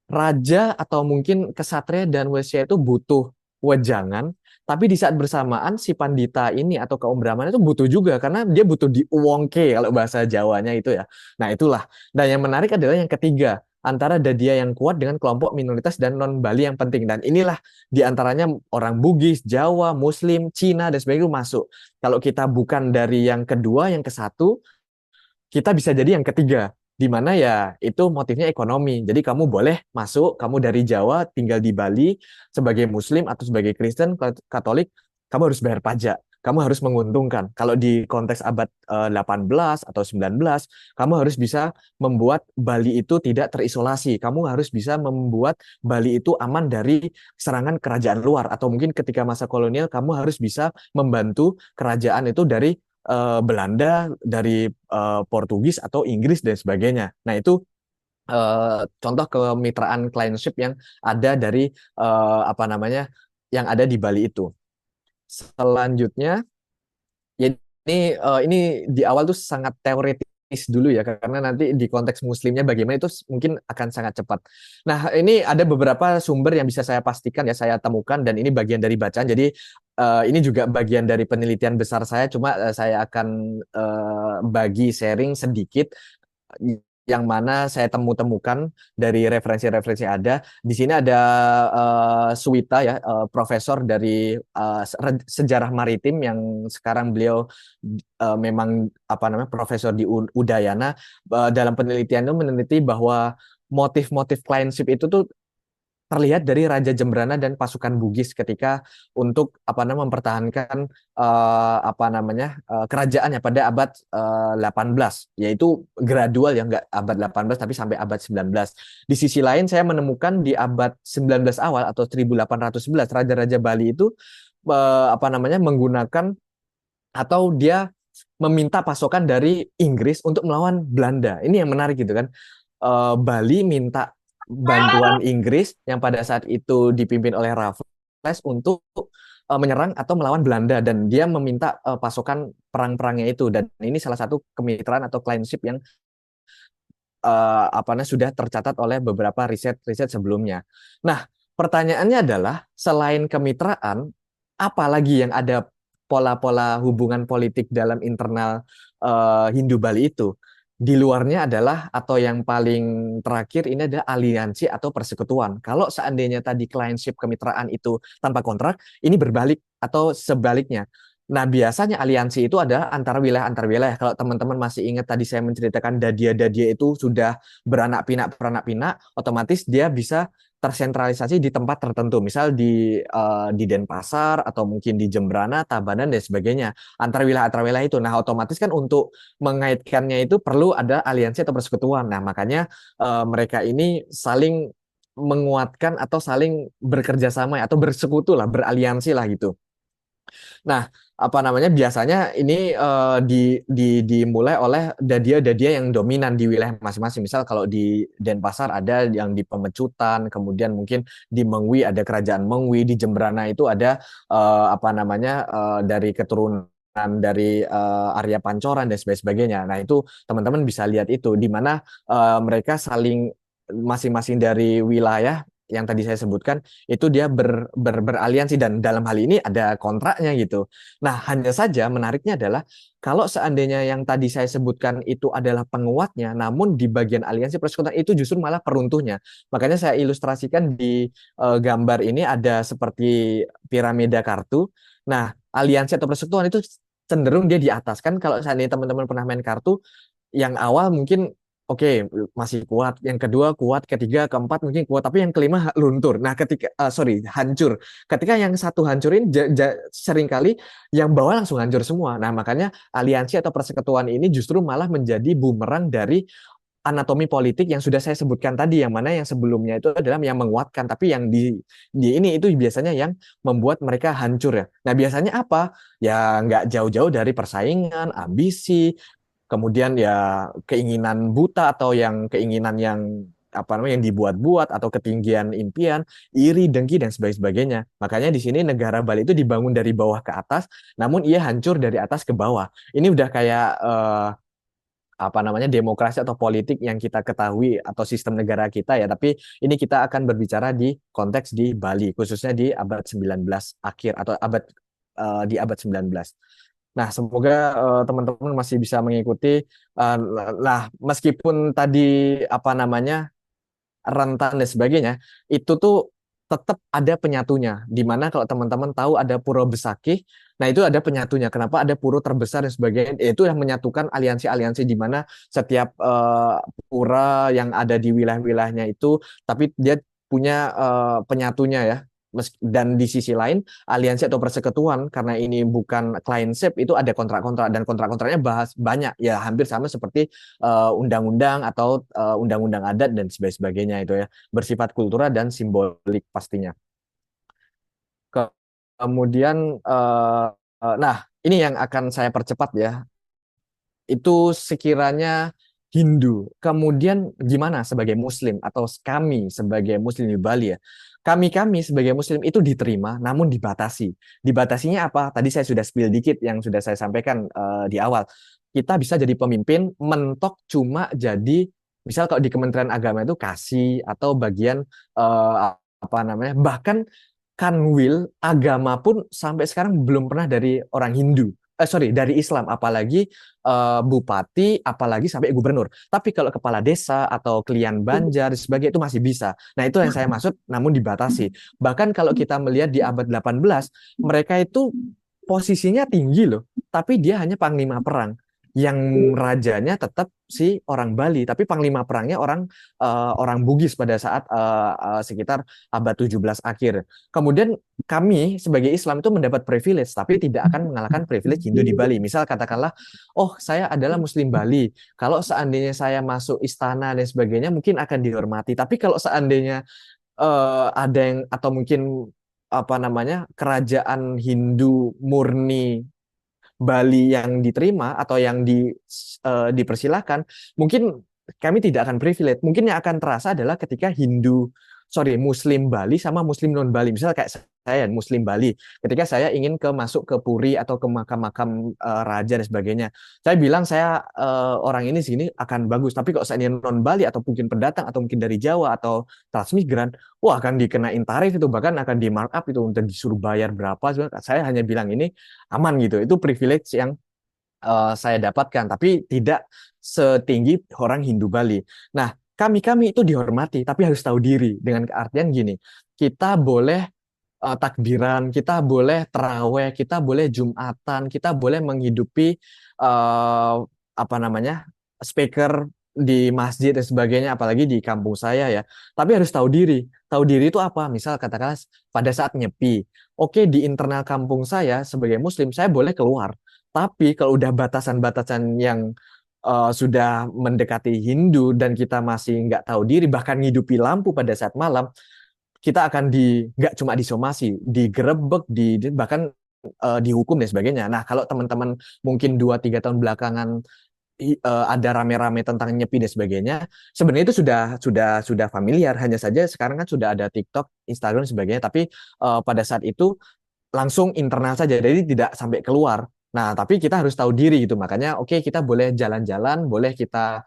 Raja atau mungkin kesatria dan wesya itu butuh wejangan, tapi di saat bersamaan si pandita ini atau kaum Brahmana itu butuh juga karena dia butuh diuwongke kalau bahasa Jawanya itu ya. Nah, itulah. Dan yang menarik adalah yang ketiga, antara Dadia yang kuat dengan kelompok minoritas dan non Bali yang penting. Dan inilah di antaranya orang Bugis, Jawa, Muslim, Cina dan sebagainya itu masuk. Kalau kita bukan dari yang kedua, yang ke satu, kita bisa jadi yang ketiga, di mana ya itu motifnya ekonomi. Jadi kamu boleh masuk, kamu dari Jawa, tinggal di Bali, sebagai Muslim atau sebagai Kristen, Katolik, kamu harus bayar pajak. Kamu harus menguntungkan. Kalau di konteks abad 18 atau 19, kamu harus bisa membuat Bali itu tidak terisolasi. Kamu harus bisa membuat Bali itu aman dari serangan kerajaan luar. Atau mungkin ketika masa kolonial, kamu harus bisa membantu kerajaan itu dari Belanda, dari Portugis atau Inggris dan sebagainya. Nah, itu contoh kemitraan clientship yang ada dari apa namanya yang ada di Bali itu. Selanjutnya, ya ini di awal tuh sangat teoritis dulu ya karena nanti di konteks muslimnya bagaimana itu mungkin akan sangat cepat. Nah, ini ada beberapa sumber yang bisa saya pastikan ya saya temukan dan ini bagian dari bacaan. Jadi ini juga bagian dari penelitian besar saya cuma saya akan bagi sharing sedikit yang mana saya temukan dari referensi-referensi ada. Di sini ada Suwita ya, profesor dari sejarah maritim yang sekarang beliau memang apa namanya profesor di Udayana. Dalam penelitian itu meneliti bahwa motif-motif clientship itu tuh terlihat dari Raja Jembrana dan pasukan Bugis ketika untuk apa namanya mempertahankan apa namanya kerajaannya pada abad 18 yaitu gradual ya nggak abad 18 tapi sampai abad 19. Di sisi lain saya menemukan di abad 19 awal atau 1811 raja-raja Bali itu apa namanya menggunakan atau dia meminta pasokan dari Inggris untuk melawan Belanda. Ini yang menarik gitu kan. Bali minta bantuan Inggris yang pada saat itu dipimpin oleh Raffles untuk menyerang atau melawan Belanda dan dia meminta pasokan perang-perangnya itu dan ini salah satu kemitraan atau clientship yang apa namanya sudah tercatat oleh beberapa riset-riset sebelumnya. Nah, pertanyaannya adalah selain kemitraan, apa lagi yang ada pola-pola hubungan politik dalam internal Hindu Bali itu? Di luarnya adalah atau yang paling terakhir ini ada aliansi atau persekutuan. Kalau seandainya tadi clientship kemitraan itu tanpa kontrak, ini berbalik atau sebaliknya. Nah, biasanya aliansi itu adalah antar wilayah. Kalau teman-teman masih ingat tadi saya menceritakan Dadia-Dadia itu sudah beranak pinak, otomatis dia bisa tersentralisasi di tempat tertentu. Misal di Denpasar atau mungkin di Jembrana, Tabanan dan sebagainya. Antar wilayah itu. Nah, otomatis kan untuk mengaitkannya itu perlu ada aliansi atau persekutuan. Nah, makanya mereka ini saling menguatkan atau saling bekerja sama atau bersekutu lah, beraliansi lah gitu. Nah, apa namanya biasanya ini dimulai oleh dadia-dadia yang dominan di wilayah masing-masing. Misal kalau di Denpasar ada yang di Pemecutan, kemudian mungkin di Mengwi ada kerajaan Mengwi, di Jembrana itu ada apa namanya dari keturunan dari Arya Pancoran dan sebagainya. Nah, itu teman-teman bisa lihat itu di mana mereka saling masing-masing dari wilayah yang tadi saya sebutkan itu dia beraliansi dan dalam hal ini ada kontraknya gitu. Nah, hanya saja menariknya adalah kalau seandainya yang tadi saya sebutkan itu adalah penguatnya, namun di bagian aliansi persekutuan itu justru malah peruntuhnya. Makanya saya ilustrasikan di gambar ini ada seperti piramida kartu. Nah, aliansi atau persekutuan itu cenderung dia di atas kan. Kalau seandainya teman-teman pernah main kartu, yang awal mungkin oke, masih kuat, yang kedua kuat, ketiga, keempat mungkin kuat, tapi yang kelima luntur. Nah, ketika sorry, hancur. Ketika yang satu hancurin, seringkali yang bawah langsung hancur semua. Nah, makanya aliansi atau persekutuan ini justru malah menjadi bumerang dari anatomi politik yang sudah saya sebutkan tadi, yang mana yang sebelumnya itu adalah yang menguatkan, tapi yang di ini itu biasanya yang membuat mereka hancur ya. Nah, biasanya apa? Ya nggak jauh-jauh dari persaingan, ambisi, kemudian ya keinginan buta atau yang keinginan yang apa namanya yang dibuat-buat atau ketinggian impian, iri, dengki dan sebagainya. Makanya di sini negara Bali itu dibangun dari bawah ke atas, namun ia hancur dari atas ke bawah. Ini udah kayak apa namanya demokrasi atau politik yang kita ketahui atau sistem negara kita ya, tapi ini kita akan berbicara di konteks di Bali, khususnya di abad 19 akhir atau di abad 19. Nah, semoga teman-teman masih bisa mengikuti. Nah, meskipun tadi apa namanya rentan dan sebagainya, itu tuh tetap ada penyatunya. Di mana kalau teman-teman tahu ada Puro Besakih, nah itu ada penyatunya. Kenapa ada puro terbesar dan sebagainya? Itu yang menyatukan aliansi-aliansi di mana setiap pura yang ada di wilayah-wilayahnya itu, tapi dia punya penyatunya ya. Dan di sisi lain, aliansi atau persekutuan, karena ini bukan clientship, itu ada kontrak-kontrak, dan kontrak-kontraknya bahas banyak, ya hampir sama seperti undang-undang atau undang-undang adat dan sebagainya itu ya, bersifat kultural dan simbolik pastinya. Kemudian, nah ini yang akan saya percepat ya, itu sekiranya Hindu. Kemudian gimana sebagai Muslim atau kami sebagai Muslim di Bali ya? Kami sebagai Muslim itu diterima, namun dibatasi. Dibatasinya apa? Tadi saya sudah spill dikit yang sudah saya sampaikan di awal. Kita bisa jadi pemimpin, mentok cuma jadi, misal kalau di Kementerian Agama itu kasih atau bagian apa namanya, bahkan kanwil agama pun sampai sekarang belum pernah dari orang Hindu. Sorry, dari Islam, apalagi bupati, apalagi sampai gubernur. Tapi kalau kepala desa atau klien Banjar sebagai itu masih bisa. Nah, itu yang saya maksud, namun dibatasi. Bahkan kalau kita melihat di abad 18, mereka itu posisinya tinggi loh, tapi dia hanya panglima perang. Yang rajanya tetap si orang Bali, tapi panglima perangnya orang Bugis pada saat sekitar abad 17 akhir. Kemudian kami sebagai Islam itu mendapat privilege, tapi tidak akan mengalahkan privilege Hindu di Bali. Misal katakanlah, oh saya adalah Muslim Bali, kalau seandainya saya masuk istana dan sebagainya mungkin akan dihormati. Tapi kalau seandainya ada yang atau mungkin apa namanya kerajaan Hindu murni Bali yang diterima atau yang dipersilahkan, mungkin kami tidak akan privilege. Mungkin yang akan terasa adalah ketika Muslim Bali sama Muslim non Bali. Misal kayak saya Muslim Bali, ketika saya ingin masuk ke puri atau ke makam-makam raja dan sebagainya, saya bilang saya orang ini sini akan bagus. Tapi kalau saya non Bali atau mungkin pendatang atau mungkin dari Jawa atau transmigran, wah akan dikenain tarif itu, bahkan akan di markup itu untuk disuruh bayar berapa. Saya hanya bilang ini aman gitu. Itu privilege yang saya dapatkan, tapi tidak setinggi orang Hindu Bali. Nah, kami itu dihormati, tapi harus tahu diri. Dengan artian gini, kita boleh takbiran, kita boleh terawih, kita boleh jumatan, kita boleh menghidupi apa namanya speaker di masjid dan sebagainya, apalagi di kampung saya ya. Tapi harus tahu diri. Tahu diri itu apa? Misal katakanlah pada saat nyepi, oke di internal kampung saya sebagai Muslim saya boleh keluar. Tapi kalau udah batasan-batasan yang sudah mendekati Hindu dan kita masih nggak tahu diri, bahkan ngidupi lampu pada saat malam, kita akan nggak cuma disomasi, digerebek, bahkan dihukum dan sebagainya. Nah, kalau teman-teman mungkin 2-3 tahun belakangan ada rame-rame tentang nyepi dan sebagainya, sebenarnya itu sudah familiar. Hanya saja sekarang kan sudah ada TikTok, Instagram dan sebagainya. Tapi pada saat itu langsung internal saja, jadi tidak sampai keluar. Nah, tapi kita harus tahu diri gitu. Makanya, oke, kita boleh jalan-jalan, boleh kita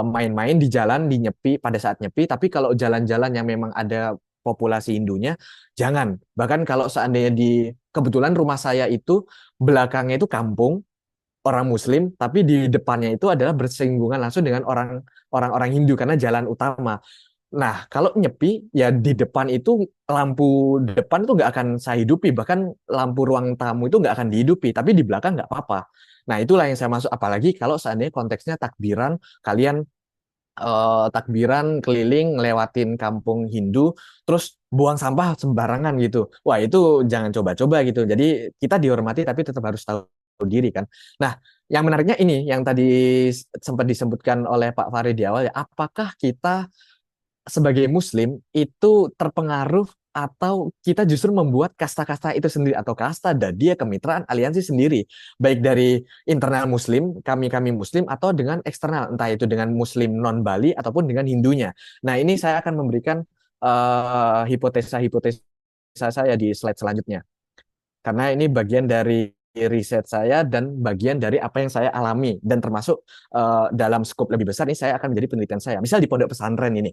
main-main di jalan, di nyepi pada saat nyepi. Tapi kalau jalan-jalan yang memang ada populasi Hindunya, jangan. Bahkan kalau seandainya di kebetulan rumah saya itu belakangnya itu kampung orang Muslim, tapi di depannya itu adalah bersinggungan langsung dengan orang-orang Hindu karena jalan utama. Nah, kalau nyepi, ya di depan itu lampu depan itu nggak akan saya hidupi, bahkan lampu ruang tamu itu nggak akan dihidupi, tapi di belakang nggak apa-apa. Nah, itulah yang saya maksud. Apalagi kalau seandainya konteksnya takbiran, kalian takbiran keliling ngelewatin kampung Hindu, terus buang sampah sembarangan gitu. Wah, itu jangan coba-coba gitu. Jadi kita dihormati, tapi tetap harus tahu diri kan. Nah, yang menariknya ini, yang tadi sempat disebutkan oleh Pak Farid di awal ya, apakah kita sebagai Muslim itu terpengaruh atau kita justru membuat kasta-kasta itu sendiri atau kasta dan dia kemitraan aliansi sendiri baik dari internal Muslim kami Muslim atau dengan eksternal entah itu dengan Muslim non Bali ataupun dengan Hindunya. Nah ini saya akan memberikan hipotesa-hipotesa saya di slide selanjutnya karena ini bagian dari riset saya dan bagian dari apa yang saya alami dan termasuk dalam skop lebih besar ini saya akan menjadi penelitian saya. Misal di pondok pesantren ini.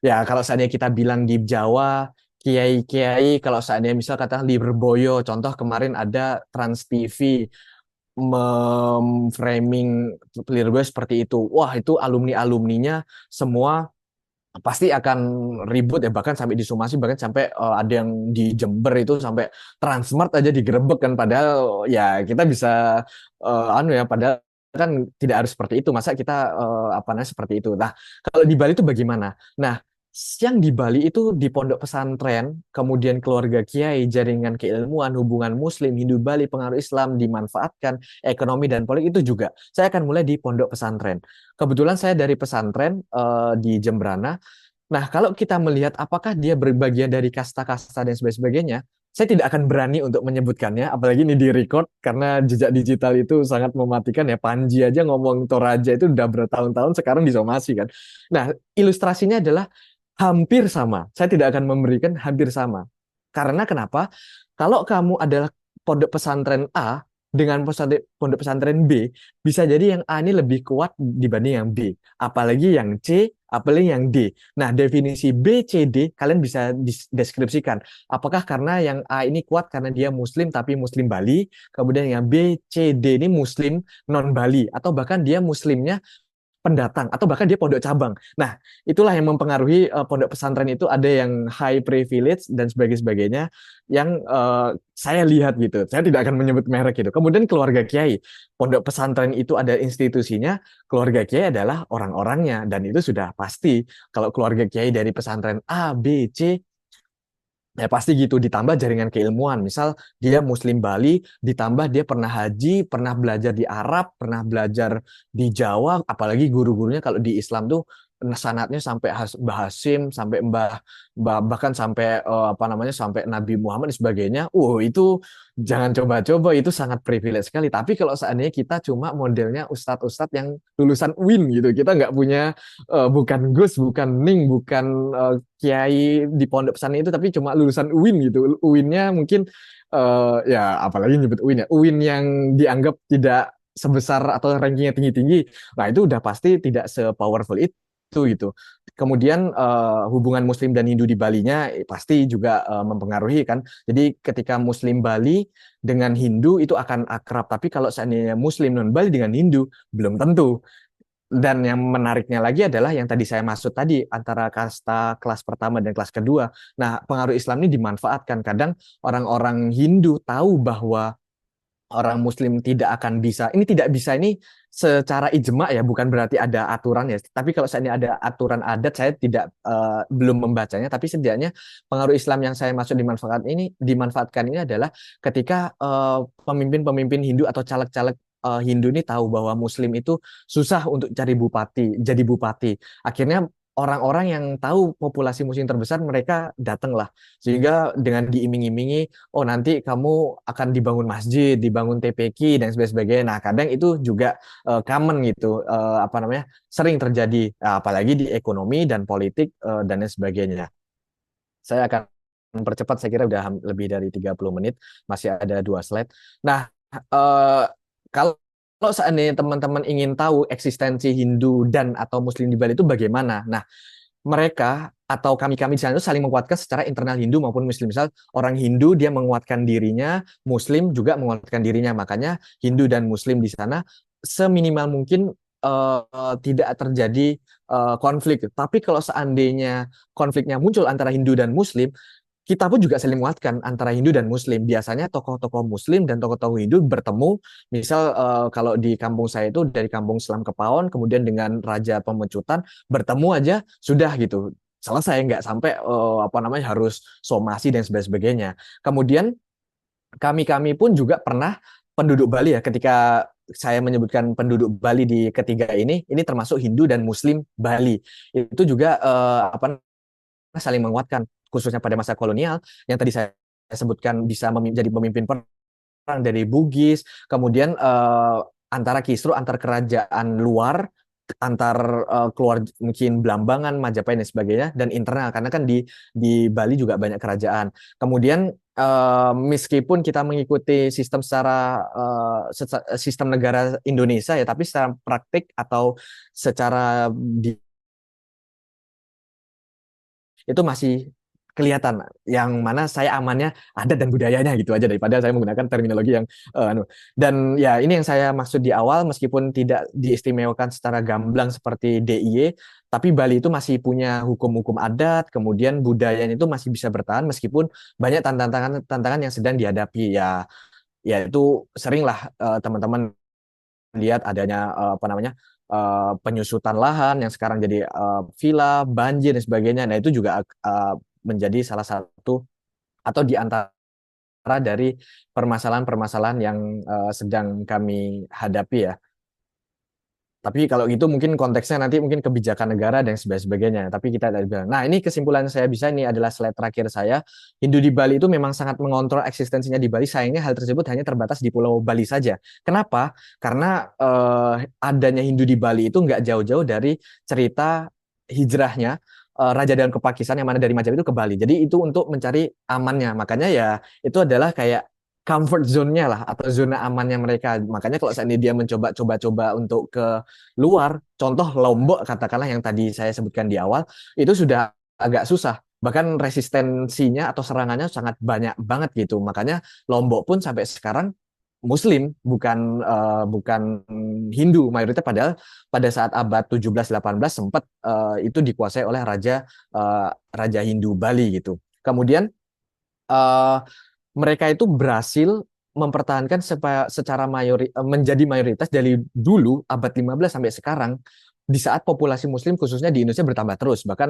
Ya, kalau seandainya kita bilang di Jawa, kiai-kiai, kalau seandainya misal kata Lirboyo, contoh kemarin ada Trans TV memframing Lirboyo seperti itu. Wah, itu alumni-alumninya semua pasti akan ribut ya, bahkan sampai disumasi, bahkan sampai ada yang di Jember itu sampai Transmart aja digerebek kan, padahal ya kita bisa anu ya, padahal kan tidak harus seperti itu. Masa kita apa namanya seperti itu. Nah, kalau di Bali itu bagaimana? Nah, yang di Bali itu di pondok pesantren, kemudian keluarga kiai, jaringan keilmuan, hubungan Muslim, Hindu Bali, pengaruh Islam dimanfaatkan, ekonomi dan politik itu juga. Saya akan mulai di pondok pesantren. Kebetulan saya dari pesantren di Jembrana. Nah, kalau kita melihat apakah dia berbagian dari kasta-kasta dan sebagainya, saya tidak akan berani untuk menyebutkannya, apalagi ini di-record, karena jejak digital itu sangat mematikan ya. Panji aja ngomong Toraja itu udah bertahun-tahun, sekarang disomasi kan. Nah, ilustrasinya adalah hampir sama. Saya tidak akan memberikan hampir sama. Karena kenapa? Kalau kamu adalah pondok pesantren A dengan pondok pesantren B, bisa jadi yang A ini lebih kuat dibanding yang B. Apalagi yang C, apalagi yang D. Nah, definisi B, C, D kalian bisa deskripsikan. Apakah karena yang A ini kuat karena dia Muslim tapi Muslim Bali, kemudian yang B, C, D ini Muslim non Bali, atau bahkan dia Muslimnya pendatang atau bahkan dia pondok cabang. Nah, itulah yang mempengaruhi pondok pesantren itu ada yang high privilege dan sebagainya yang saya lihat gitu. Saya tidak akan menyebut merek gitu. Kemudian keluarga kiai. Pondok pesantren itu ada institusinya, keluarga kiai adalah orang-orangnya dan itu sudah pasti. Kalau keluarga kiai dari pesantren A, B, C ya pasti gitu, ditambah jaringan keilmuan. Misal dia Muslim Bali, ditambah dia pernah haji, pernah belajar di Arab, pernah belajar di Jawa, apalagi guru-gurunya kalau di Islam tuh sanatnya sampai Mbah Hasim, sampai bahkan sampai apa namanya sampai Nabi Muhammad dan sebagainya. Itu jangan coba-coba, itu sangat privilege sekali. Tapi kalau seandainya kita cuma modelnya ustadz-ustadz yang lulusan UIN gitu, kita nggak punya bukan Gus, bukan Ning, bukan kiai di pondok pesantren itu, tapi cuma lulusan UIN gitu. UIN-nya mungkin ya apalagi nyebut UIN ya, UIN yang dianggap tidak sebesar atau rankingnya tinggi-tinggi. Nah, itu udah pasti tidak se-powerful itu gitu. Kemudian hubungan Muslim dan Hindu di Balinya pasti juga mempengaruhi kan. Jadi ketika Muslim Bali dengan Hindu itu akan akrab, tapi kalau seandainya Muslim non Bali dengan Hindu belum tentu. Dan yang menariknya lagi adalah yang tadi saya maksud tadi antara kasta kelas pertama dan kelas kedua. Nah, pengaruh Islam ini dimanfaatkan. Kadang orang-orang Hindu tahu bahwa orang Muslim tidak akan bisa. Ini tidak bisa ini secara ijma ya, bukan berarti ada aturan ya. Tapi kalau seandainya ada aturan adat, saya tidak belum membacanya. Tapi setidaknya pengaruh Islam yang saya maksud dimanfaatkan ini adalah ketika pemimpin-pemimpin Hindu atau caleg-caleg Hindu ini tahu bahwa Muslim itu susah untuk cari bupati, jadi bupati. Akhirnya orang-orang yang tahu populasi Muslim terbesar mereka datanglah sehingga dengan diiming-imingi oh nanti kamu akan dibangun masjid, dibangun TPQ dan sebagainya. Nah, kadang itu juga common gitu, apa namanya, sering terjadi, apalagi di ekonomi dan politik dan lain sebagainya. Saya akan mempercepat, saya kira udah lebih dari 30 menit, masih ada 2 slide. Nah, kalau kalau seandainya teman-teman ingin tahu eksistensi Hindu dan atau Muslim di Bali itu bagaimana, nah mereka atau kami-kami di sana itu saling menguatkan secara internal Hindu maupun Muslim. Misal orang Hindu dia menguatkan dirinya, Muslim juga menguatkan dirinya. Makanya Hindu dan Muslim di sana seminimal mungkin tidak terjadi konflik. Tapi kalau seandainya konfliknya muncul antara Hindu dan Muslim, kita pun juga saling menguatkan antara Hindu dan Muslim. Biasanya tokoh-tokoh Muslim dan tokoh-tokoh Hindu bertemu, misal kalau di kampung saya itu dari kampung Selam Kepaon, kemudian dengan Raja Pemecutan bertemu aja sudah gitu, selesai, nggak sampai apa namanya harus somasi dan sebagainya. Kemudian kami-kami pun juga pernah penduduk Bali ya, ketika saya menyebutkan penduduk Bali di ketiga ini termasuk Hindu dan Muslim Bali. Itu juga apa saling menguatkan khususnya pada masa kolonial yang tadi saya sebutkan bisa jadi pemimpin perang dari Bugis, kemudian antara kisru antar kerajaan luar antar keluar mungkin Blambangan, Majapahit dan sebagainya dan internal karena kan di Bali juga banyak kerajaan. Kemudian meskipun kita mengikuti sistem secara sistem negara Indonesia ya, tapi secara praktik atau secara itu masih kelihatan yang mana saya amannya adat dan budayanya gitu aja daripada saya menggunakan terminologi yang anu. Dan ya ini yang saya maksud di awal, meskipun tidak diistimewakan secara gamblang seperti DIY, tapi Bali itu masih punya hukum-hukum adat, kemudian budayanya itu masih bisa bertahan meskipun banyak tantangan-tantangan yang sedang dihadapi ya. Ya itu seringlah teman-teman lihat adanya apa namanya penyusutan lahan yang sekarang jadi villa, banjir dan sebagainya. Nah, itu juga menjadi salah satu atau di antara dari permasalahan-permasalahan yang sedang kami hadapi ya. Tapi kalau gitu mungkin konteksnya nanti mungkin kebijakan negara dan sebagainya. Tapi kita tidak bilang. Nah, ini kesimpulan saya bisa ini adalah slide terakhir saya. Hindu di Bali itu memang sangat mengontrol eksistensinya di Bali. Sayangnya hal tersebut hanya terbatas di Pulau Bali saja. Kenapa? Karena adanya Hindu di Bali itu nggak jauh-jauh dari cerita hijrahnya Raja dan Kepakistan yang mana dari Majapahit itu ke Bali. Jadi itu untuk mencari amannya. Makanya ya itu adalah kayak comfort zone-nya lah atau zona amannya mereka. Makanya kalau seandainya dia mencoba-coba untuk ke luar, contoh Lombok katakanlah yang tadi saya sebutkan di awal, itu sudah agak susah. Bahkan resistensinya atau serangannya sangat banyak banget gitu. Makanya Lombok pun sampai sekarang Muslim, bukan Hindu mayoritas, padahal pada saat abad 17-18 sempat itu dikuasai oleh Raja Hindu Bali gitu. Kemudian eh, mereka itu berhasil mempertahankan secara menjadi mayoritas dari dulu abad 15 sampai sekarang di saat populasi muslim khususnya di Indonesia bertambah terus. Bahkan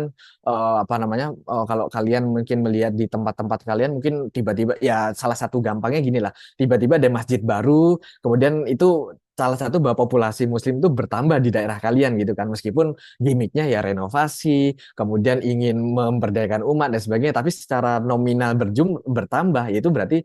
apa namanya kalau kalian mungkin melihat di tempat-tempat kalian mungkin tiba-tiba ya salah satu gampangnya gini lah, tiba-tiba ada masjid baru, kemudian itu salah satu bahwa populasi muslim itu bertambah di daerah kalian gitu kan, meskipun gimmicknya ya renovasi, kemudian ingin memberdayakan umat dan sebagainya, tapi secara nominal bertambah, yaitu berarti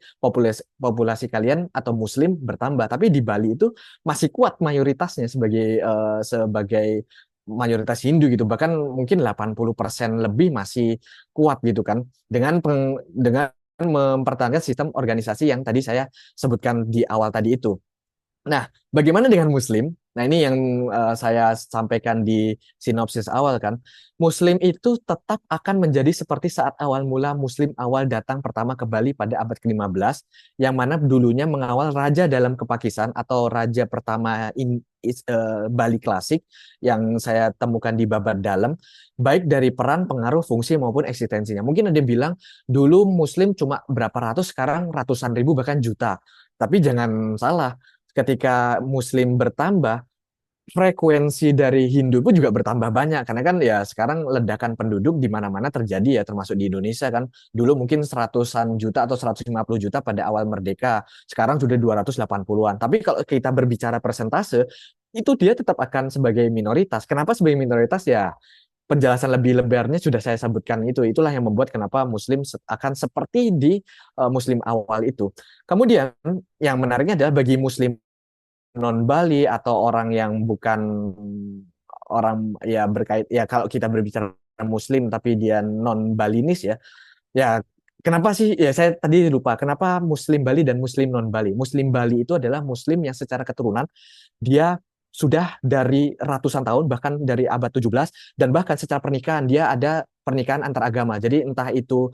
populasi kalian atau Muslim bertambah. Tapi di Bali itu masih kuat mayoritasnya sebagai mayoritas Hindu gitu, bahkan mungkin 80% lebih masih kuat gitu kan, dengan mempertahankan sistem organisasi yang tadi saya sebutkan di awal tadi itu. Nah, bagaimana dengan Muslim? Nah, ini yang saya sampaikan di sinopsis awal kan. Muslim itu tetap akan menjadi seperti saat awal mula Muslim awal datang pertama ke Bali pada abad ke-15, yang mana dulunya mengawal raja dalam kepakisan atau raja pertama Bali klasik yang saya temukan di Babat Dalam, baik dari peran, pengaruh, fungsi maupun eksistensinya. Mungkin ada yang bilang dulu Muslim cuma berapa ratus, sekarang ratusan ribu bahkan juta. Tapi jangan salah, ketika Muslim bertambah, frekuensi dari Hindu pun juga bertambah banyak. Karena kan ya sekarang ledakan penduduk di mana-mana terjadi ya, termasuk di Indonesia kan. Dulu mungkin seratusan juta atau 150 juta pada awal merdeka. Sekarang sudah 280-an. Tapi kalau kita berbicara persentase, itu dia tetap akan sebagai minoritas. Kenapa sebagai minoritas? Ya penjelasan lebih lebarnya sudah saya sebutkan itu. Itulah yang membuat kenapa Muslim akan seperti di Muslim awal itu. Kemudian yang menariknya adalah bagi Muslim non Bali atau orang yang bukan orang ya berkait ya, kalau kita berbicara Muslim tapi dia non Balinis ya, ya Kenapa sih? Ya saya tadi lupa. Kenapa Muslim Bali dan Muslim non Bali? Muslim Bali itu adalah Muslim yang secara keturunan dia sudah dari ratusan tahun, bahkan dari abad 17, dan bahkan secara pernikahan dia ada pernikahan antar agama. Jadi entah itu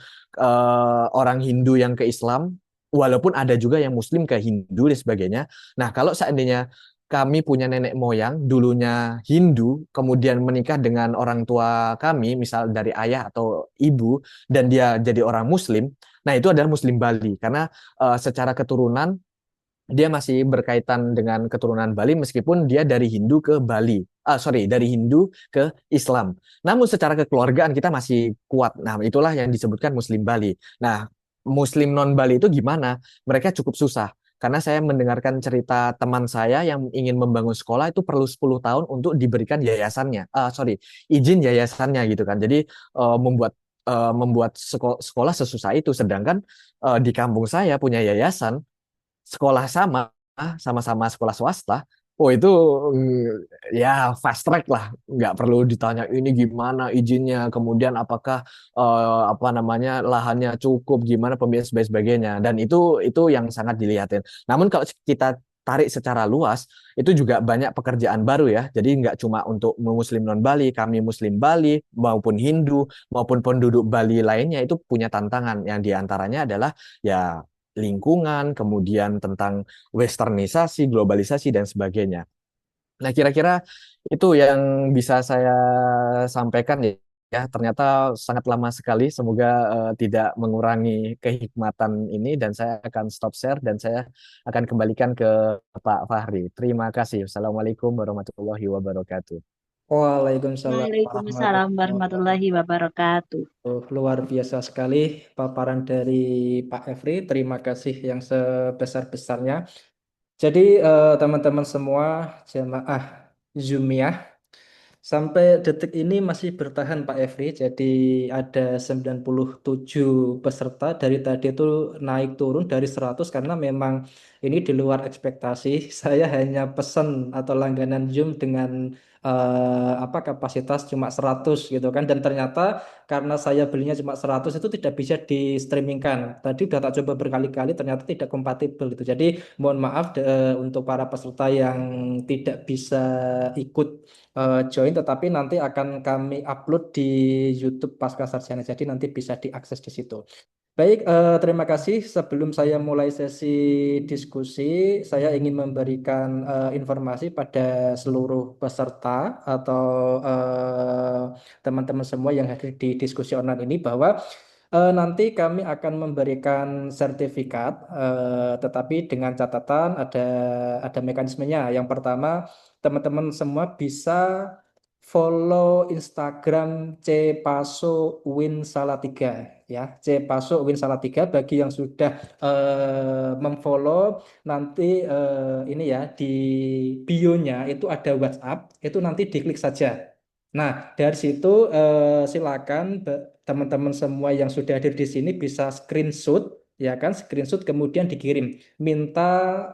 orang Hindu yang ke Islam, walaupun ada juga yang Muslim ke Hindu dan sebagainya. Nah, kalau seandainya kami punya nenek moyang dulunya Hindu, kemudian menikah dengan orang tua kami, misal dari ayah atau ibu, dan dia jadi orang Muslim, nah itu adalah Muslim Bali karena secara keturunan dia masih berkaitan dengan keturunan Bali meskipun dia dari Hindu ke Bali. Sorry, dari Hindu ke Islam. Namun secara kekeluargaan kita masih kuat. Nah, itulah yang disebutkan Muslim Bali. Nah, Muslim non Bali itu gimana? Mereka cukup susah. Karena saya mendengarkan cerita teman saya yang ingin membangun sekolah itu perlu 10 tahun untuk diberikan yayasannya. Sorry, izin yayasannya gitu kan. Jadi membuat sekolah sesusah itu. Sedangkan di kampung saya punya yayasan sekolah sama-sama sekolah swasta, oh itu ya fast track lah, nggak perlu ditanya ini gimana izinnya, kemudian apakah apa namanya lahannya cukup, gimana pembiayaan dan sebagainya, dan itu yang sangat dilihatin. Namun kalau kita tarik secara luas, itu juga banyak pekerjaan baru ya. Jadi nggak cuma untuk Muslim non Bali, kami Muslim Bali maupun Hindu maupun penduduk Bali lainnya itu punya tantangan yang diantaranya adalah ya lingkungan, kemudian tentang westernisasi, globalisasi, dan sebagainya. Nah, kira-kira itu yang bisa saya sampaikan ya. Ya, ternyata sangat lama sekali. Semoga tidak mengurangi kehikmatan ini dan saya akan stop share dan saya akan kembalikan ke Pak Fahri. Terima kasih. Assalamualaikum warahmatullahi wabarakatuh. Waalaikumsalam Waalaikumsalam warahmatullahi warahmatullahi wabarakatuh. wabarakatuh. Luar biasa sekali paparan dari Pak Efri. Terima kasih yang sebesar-besarnya. Jadi teman-teman semua jemaah Zumiyah, sampai detik ini masih bertahan Pak Efri. Jadi ada 97 peserta. Dari tadi itu naik turun dari 100 karena memang ini di luar ekspektasi. Saya hanya pesan atau langganan Zoom dengan apa kapasitas cuma 100 gitu kan. Dan ternyata karena saya belinya cuma 100 itu tidak bisa di streamingkan. Tadi udah tak coba berkali-kali ternyata tidak kompatibel gitu. Jadi mohon maaf untuk para peserta yang tidak bisa ikut join, tetapi nanti akan kami upload di YouTube Pasca Sarjana. Jadi nanti bisa diakses di situ. Baik, terima kasih. Sebelum saya mulai sesi diskusi, saya ingin memberikan informasi pada seluruh peserta atau teman-teman semua yang hadir di diskusi online ini bahwa nanti kami akan memberikan sertifikat, tetapi dengan catatan ada mekanismenya. Yang pertama, teman-teman semua bisa follow Instagram Cpaso Win Salatiga ya. Cpaso Win Salatiga bagi yang sudah memfollow, nanti ini ya di bio-nya itu ada WhatsApp, itu nanti diklik saja. Nah, dari situ silakan teman-teman semua yang sudah hadir di sini bisa screenshot, ya kan, screenshot kemudian dikirim, minta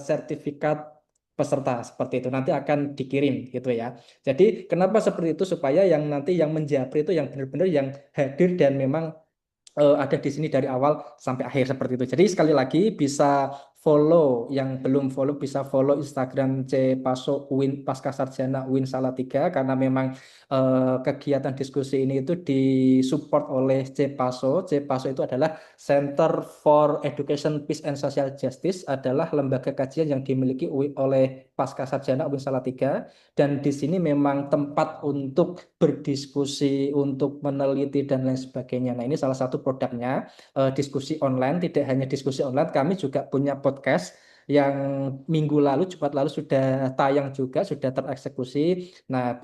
sertifikat peserta seperti itu nanti akan dikirim gitu ya. Jadi kenapa seperti itu, supaya yang nanti yang menjapri itu yang benar-benar yang hadir dan memang ada di sini dari awal sampai akhir seperti itu. Jadi sekali lagi bisa follow, yang belum follow bisa follow Instagram Paso Win Pasca Sarjana Win Salatiga, karena memang kegiatan diskusi ini itu disupport oleh Paso. Paso itu adalah Center for Education Peace and Social Justice, adalah lembaga kajian yang dimiliki oleh Pasca Sarjana Win Salatiga, dan di sini memang tempat untuk berdiskusi, untuk meneliti dan lain sebagainya. Nah, ini salah satu produknya, diskusi online. Tidak hanya diskusi online, kami juga punya podcast yang minggu lalu, Jumat lalu sudah tayang juga, sudah tereksekusi. Nah,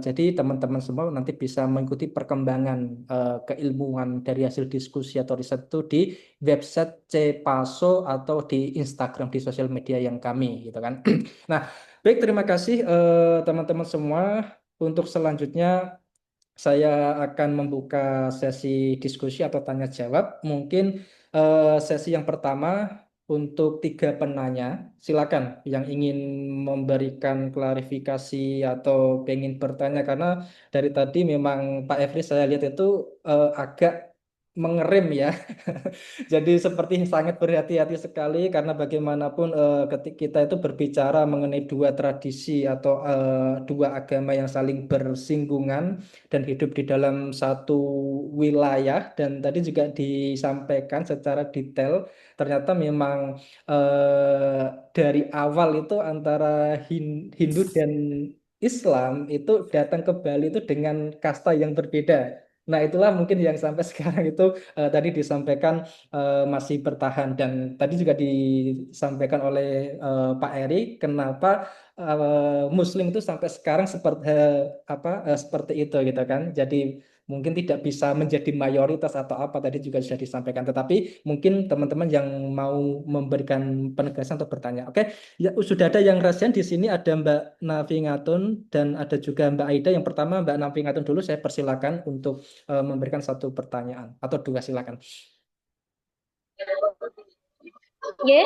jadi teman-teman semua nanti bisa mengikuti perkembangan keilmuan dari hasil diskusi atau riset itu di website Cpaso atau di Instagram, di sosial media yang kami gitu kan. Nah, baik, terima kasih teman-teman semua. Untuk selanjutnya saya akan membuka sesi diskusi atau tanya jawab. Mungkin sesi yang pertama untuk tiga penanya. Silakan yang ingin memberikan klarifikasi atau pengen bertanya, karena dari tadi memang Pak Efri saya lihat itu agak mengerem ya. Jadi seperti sangat berhati-hati sekali karena bagaimanapun ketika kita itu berbicara mengenai dua tradisi atau dua agama yang saling bersinggungan dan hidup di dalam satu wilayah, dan tadi juga disampaikan secara detail ternyata memang dari awal itu antara Hindu dan Islam itu datang ke Bali itu dengan kasta yang berbeda. Nah, itulah mungkin yang sampai sekarang itu tadi disampaikan masih bertahan, dan tadi juga disampaikan oleh Pak Eri kenapa Muslim itu sampai sekarang seperti seperti itu gitu kan. Jadi mungkin tidak bisa menjadi mayoritas atau apa tadi juga sudah disampaikan. Tetapi mungkin teman-teman yang mau memberikan penegasan atau bertanya. Oke, ya sudah ada yang rasian di sini, ada Mbak Nafi Ngatun dan ada juga Mbak Aida. Yang pertama Mbak Nafi Ngatun dulu, saya persilakan untuk memberikan satu pertanyaan atau dua, silakan. Oke,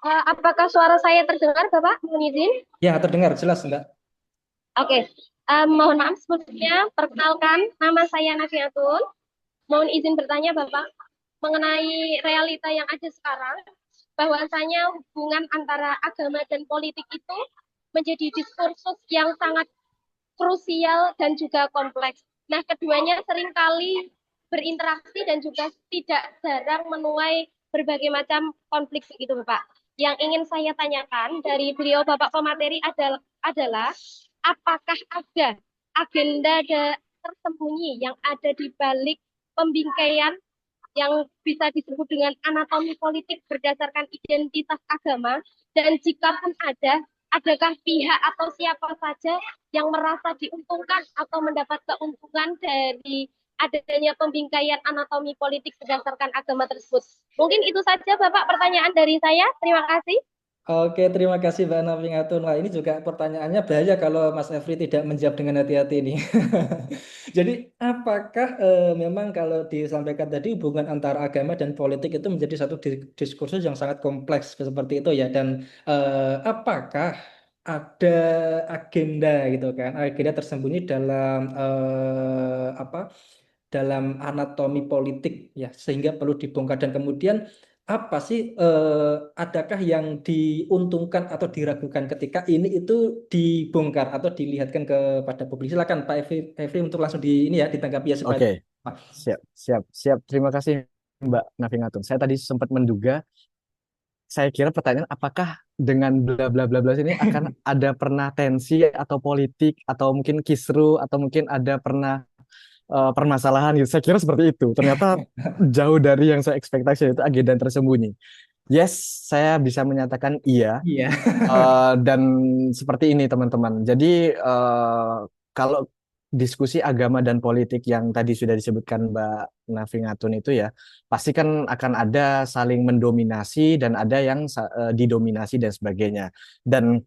apakah suara saya terdengar, Bapak? Mohon izin. Ya, terdengar jelas Mbak. Oke, mohon maaf sebelumnya. Perkenalkan, nama saya Nafiatun. Mohon izin bertanya, Bapak, mengenai realita yang ada sekarang, bahwasanya hubungan antara agama dan politik itu menjadi diskursus yang sangat krusial dan juga kompleks. Nah, keduanya seringkali berinteraksi dan juga tidak jarang menuai berbagai macam konflik begitu, Bapak. Yang ingin saya tanyakan dari beliau Bapak pemateri adalah apakah ada agenda tersembunyi yang ada di balik pembingkaian yang bisa disebut dengan anatomi politik berdasarkan identitas agama, dan jika pun ada, adakah pihak atau siapa saja yang merasa diuntungkan atau mendapat keuntungan dari adanya pembingkaian anatomi politik berdasarkan agama tersebut. Mungkin itu saja Bapak pertanyaan dari saya. Terima kasih. Oke, terima kasih Mbak Nafi Ngatun. Wah, ini juga pertanyaannya bahaya kalau Mas Efri tidak menjawab dengan hati-hati ini. Jadi, apakah memang kalau disampaikan tadi hubungan antara agama dan politik itu menjadi satu diskursus yang sangat kompleks seperti itu ya? Dan apakah ada agenda gitu kan? Agenda tersembunyi dalam dalam anatomi politik ya, sehingga perlu dibongkar, dan kemudian apa sih adakah yang diuntungkan atau diragukan ketika ini itu dibongkar atau dilihatkan kepada publik? Silakan Pak Efri untuk langsung di ini ya ditanggapi ya sebagai. Oke, siap, siap, siap. Terima kasih Mbak Nafi Ngatun. Saya tadi sempat menduga, saya kira pertanyaan apakah dengan bla bla bla bla ini akan ada pernah tensi atau politik atau mungkin kisru atau mungkin ada pernah permasalahan gitu. Saya kira seperti itu. Ternyata jauh dari yang saya ekspektasi, itu agenda tersembunyi. Yes, saya bisa menyatakan iya. Iya. Dan seperti ini teman-teman. Jadi kalau diskusi agama dan politik yang tadi sudah disebutkan Mbak Nafi Ngatun itu ya, pasti kan akan ada saling mendominasi dan ada yang didominasi dan sebagainya. Dan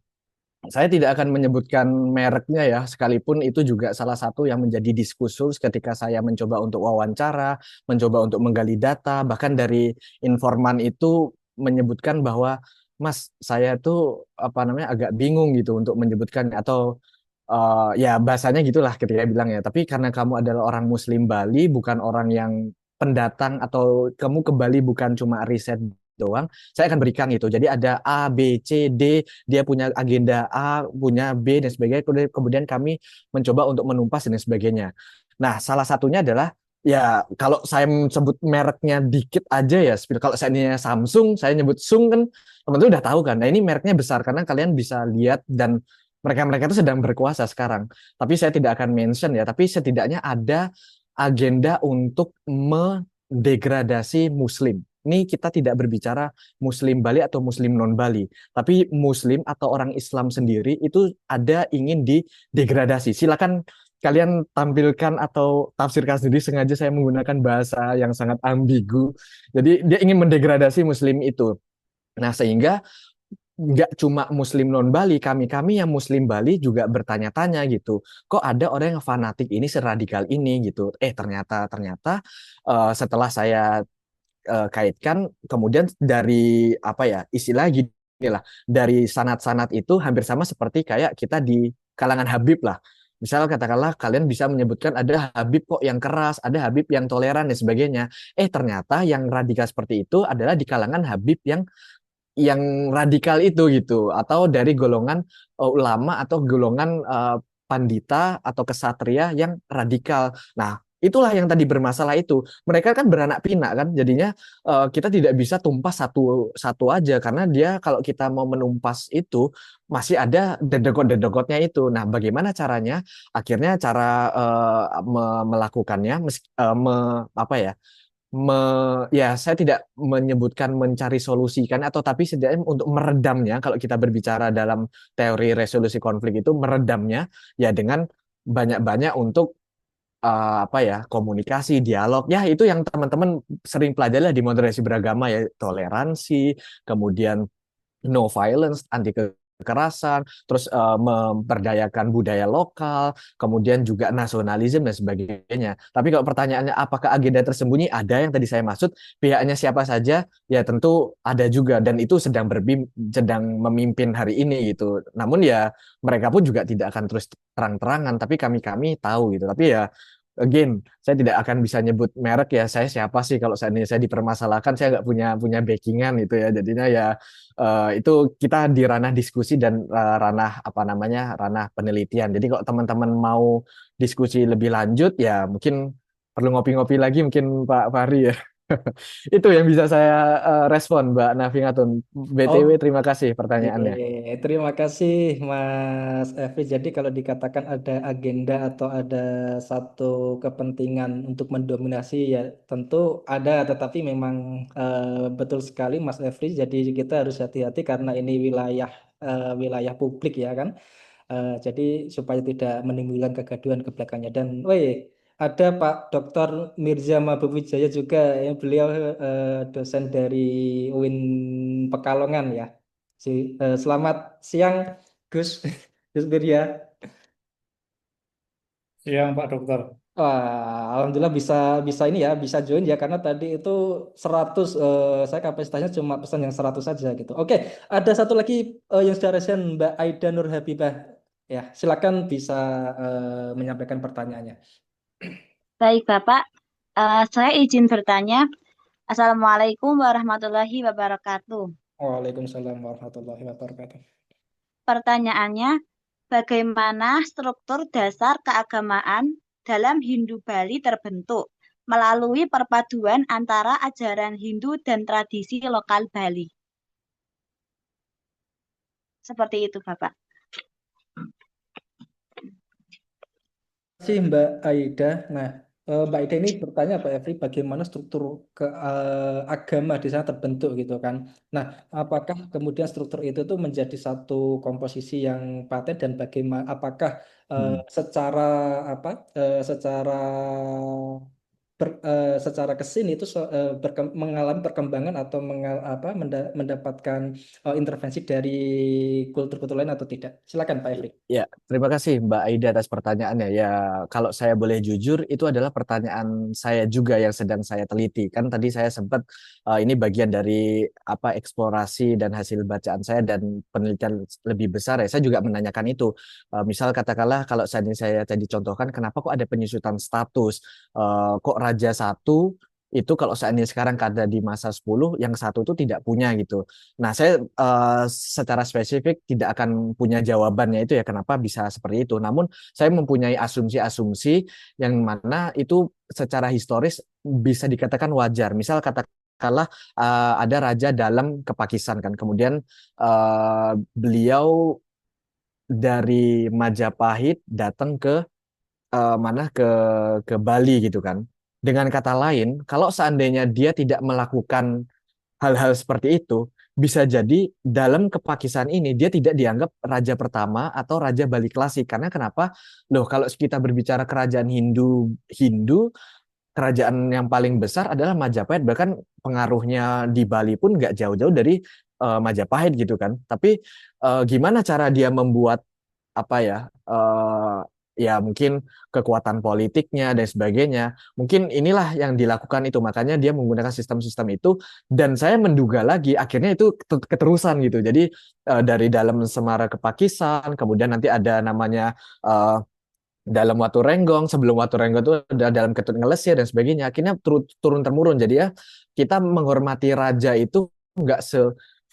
saya tidak akan menyebutkan mereknya ya, sekalipun itu juga salah satu yang menjadi diskursus ketika saya mencoba untuk wawancara, mencoba untuk menggali data, bahkan dari informan itu menyebutkan bahwa Mas, saya tuh apa namanya agak bingung gitu untuk menyebutkan atau ya bahasanya gitulah ketika bilang ya. Tapi karena kamu adalah orang Muslim Bali, bukan orang yang pendatang atau kamu ke Bali bukan cuma riset doang, saya akan berikan gitu. Jadi ada A, B, C, D, dia punya agenda A, punya B dan sebagainya. Kemudian kami mencoba untuk menumpas dan sebagainya. Nah, salah satunya adalah ya kalau saya sebut mereknya dikit aja ya, kalau saya ini Samsung, saya nyebut Sung kan teman-teman udah tahu kan. Nah, ini mereknya besar karena kalian bisa lihat dan mereka-mereka itu sedang berkuasa sekarang. Tapi saya tidak akan mention ya, tapi setidaknya ada agenda untuk mendegradasi Muslim. Ini kita tidak berbicara Muslim Bali atau Muslim non Bali, tapi Muslim atau orang Islam sendiri itu ada ingin didegradasi. Silakan kalian tampilkan atau tafsirkan sendiri. Sengaja saya menggunakan bahasa yang sangat ambigu. Jadi dia ingin mendegradasi Muslim itu. Nah, sehingga nggak cuma Muslim non Bali, kami yang Muslim Bali juga bertanya-tanya gitu. Kok ada orang yang fanatik ini, seradikal ini gitu. Ternyata setelah saya kaitkan, kemudian dari apa ya istilah gini lah, dari sanat-sanat itu hampir sama seperti kayak kita di kalangan Habib lah. Misal katakanlah kalian bisa menyebutkan ada Habib kok yang keras, ada Habib yang toleran dan sebagainya. Ternyata yang radikal seperti itu adalah di kalangan Habib yang radikal itu gitu, atau dari golongan ulama atau golongan pandita atau kesatria yang radikal. Nah, itulah yang tadi bermasalah itu. Mereka kan beranak pinak kan, jadinya kita tidak bisa tumpas satu satu aja karena dia kalau kita mau menumpas itu masih ada dedekot-dedekotnya itu. Nah, bagaimana caranya? Akhirnya cara melakukannya, apa ya? Ya saya tidak menyebutkan mencari solusi kan atau tapi setidaknya untuk meredamnya kalau kita berbicara dalam teori resolusi konflik itu meredamnya ya dengan banyak-banyak untuk apa ya komunikasi dialog ya itu yang teman-teman sering pelajari lah di moderasi beragama ya toleransi kemudian no violence, anti kekerasan, terus memperdayakan budaya lokal, kemudian juga nasionalisme dan sebagainya. Tapi kalau pertanyaannya apakah agenda tersembunyi ada yang tadi saya maksud, pihaknya siapa saja, ya tentu ada juga dan itu sedang memimpin hari ini gitu. Namun ya mereka pun juga tidak akan terus terang-terangan, tapi kami tahu gitu. Tapi ya again, saya tidak akan bisa nyebut merek ya. Saya siapa sih kalau saya dipermasalahkan, saya nggak punya punya backingan gitu ya. Jadinya ya itu kita di ranah diskusi dan ranah apa namanya ranah penelitian. Jadi kalau teman-teman mau diskusi lebih lanjut ya mungkin perlu ngopi-ngopi lagi mungkin Pak Fahri ya. Itu yang bisa saya respon Mbak Nafingatun. BTW Oh, terima kasih pertanyaannya. terima kasih Mas Evi. Jadi kalau dikatakan ada agenda atau ada satu kepentingan untuk mendominasi ya tentu ada, tetapi memang betul sekali Mas Evi. Jadi kita harus hati-hati karena ini wilayah publik ya kan. Jadi supaya tidak menimbulkan kegaduhan ke belakangnya. Dan ada Pak Dr. Mirza Mabub Wijaya juga yang beliau dosen dari UIN Pekalongan ya. Selamat siang Gus Gus Wirya. Siang Pak Dokter. Wah, alhamdulillah bisa bisa ini ya, bisa join ya karena tadi itu 100 saya kapasitasnya cuma pesan yang 100 saja gitu. Oke, ada satu lagi yang sudah resen Mbak Aida Nur Habibah. Ya, silakan bisa menyampaikan pertanyaannya. Baik, Bapak. Saya izin bertanya. Assalamualaikum warahmatullahi wabarakatuh. Waalaikumsalam warahmatullahi wabarakatuh. Pertanyaannya, bagaimana struktur dasar keagamaan dalam Hindu Bali terbentuk melalui perpaduan antara ajaran Hindu dan tradisi lokal Bali? Seperti itu, Bapak. Terima kasih Mbak Aida. Nah, Mbak Aida ini bertanya Pak Efri, bagaimana struktur agama di sana terbentuk gitu kan. Nah, apakah kemudian struktur itu tuh menjadi satu komposisi yang paten dan bagaimana apakah secara apa secara secara kesini itu mengalami perkembangan atau mendapatkan intervensi dari kultur-kultur lain atau tidak? Silakan Pak Efri. Ya, terima kasih Mbak Aida atas pertanyaannya. Ya, kalau saya boleh jujur, itu adalah pertanyaan saya juga yang sedang saya teliti. Kan tadi saya sempat ini bagian dari apa eksplorasi dan hasil bacaan saya dan penelitian lebih besar ya. Saya juga menanyakan itu. Misal katakanlah kalau saya tadi contohkan, kenapa kok ada penyusutan status? Kok Raja Satu itu kalau seandainya sekarang ada di masa 10, yang satu itu tidak punya gitu. Nah, saya secara spesifik tidak akan punya jawabannya itu ya kenapa bisa seperti itu. Namun saya mempunyai asumsi-asumsi yang mana itu secara historis bisa dikatakan wajar. Misal katakanlah ada raja dalam ke Pakistan kan, kemudian beliau dari Majapahit datang ke mana ke Bali gitu kan. Dengan kata lain, kalau seandainya dia tidak melakukan hal-hal seperti itu, bisa jadi dalam kepakisan ini dia tidak dianggap raja pertama atau raja Bali klasik. Karena kenapa? Loh, kalau kita berbicara kerajaan Hindu, kerajaan yang paling besar adalah Majapahit. Bahkan pengaruhnya di Bali pun nggak jauh-jauh dari Majapahit gitu kan. Tapi gimana cara dia membuat apa ya? Ya mungkin kekuatan politiknya dan sebagainya. Mungkin inilah yang dilakukan itu. Makanya dia menggunakan sistem-sistem itu. Dan saya menduga lagi akhirnya itu keterusan gitu. Jadi dari dalam Semara ke Pakistan, kemudian nanti ada namanya dalam Watu Renggong, sebelum Watu Renggong itu udah dalam Ketut Ngelesir dan sebagainya. Akhirnya turun temurun. Jadi ya kita menghormati raja itu nggak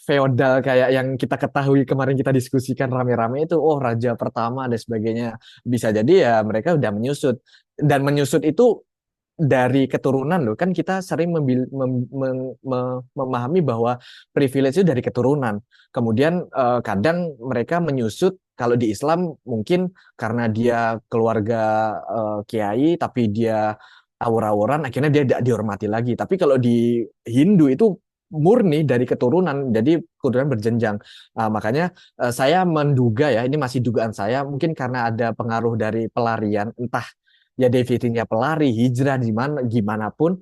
feodal kayak yang kita ketahui kemarin kita diskusikan rame-rame itu. Oh, raja pertama dan sebagainya. Bisa jadi ya mereka udah menyusut, dan menyusut itu dari keturunan loh. Kan kita sering memahami bahwa privilege itu dari keturunan. Kemudian kadang mereka menyusut kalau di Islam mungkin karena dia keluarga kiai tapi dia awur-awuran akhirnya dia tidak dihormati lagi. Tapi kalau di Hindu itu murni dari keturunan, jadi keturunan berjenjang. Makanya saya menduga ya, ini masih dugaan saya, mungkin karena ada pengaruh dari pelarian, entah ya definisinya pelari, hijrah di mana gimana pun,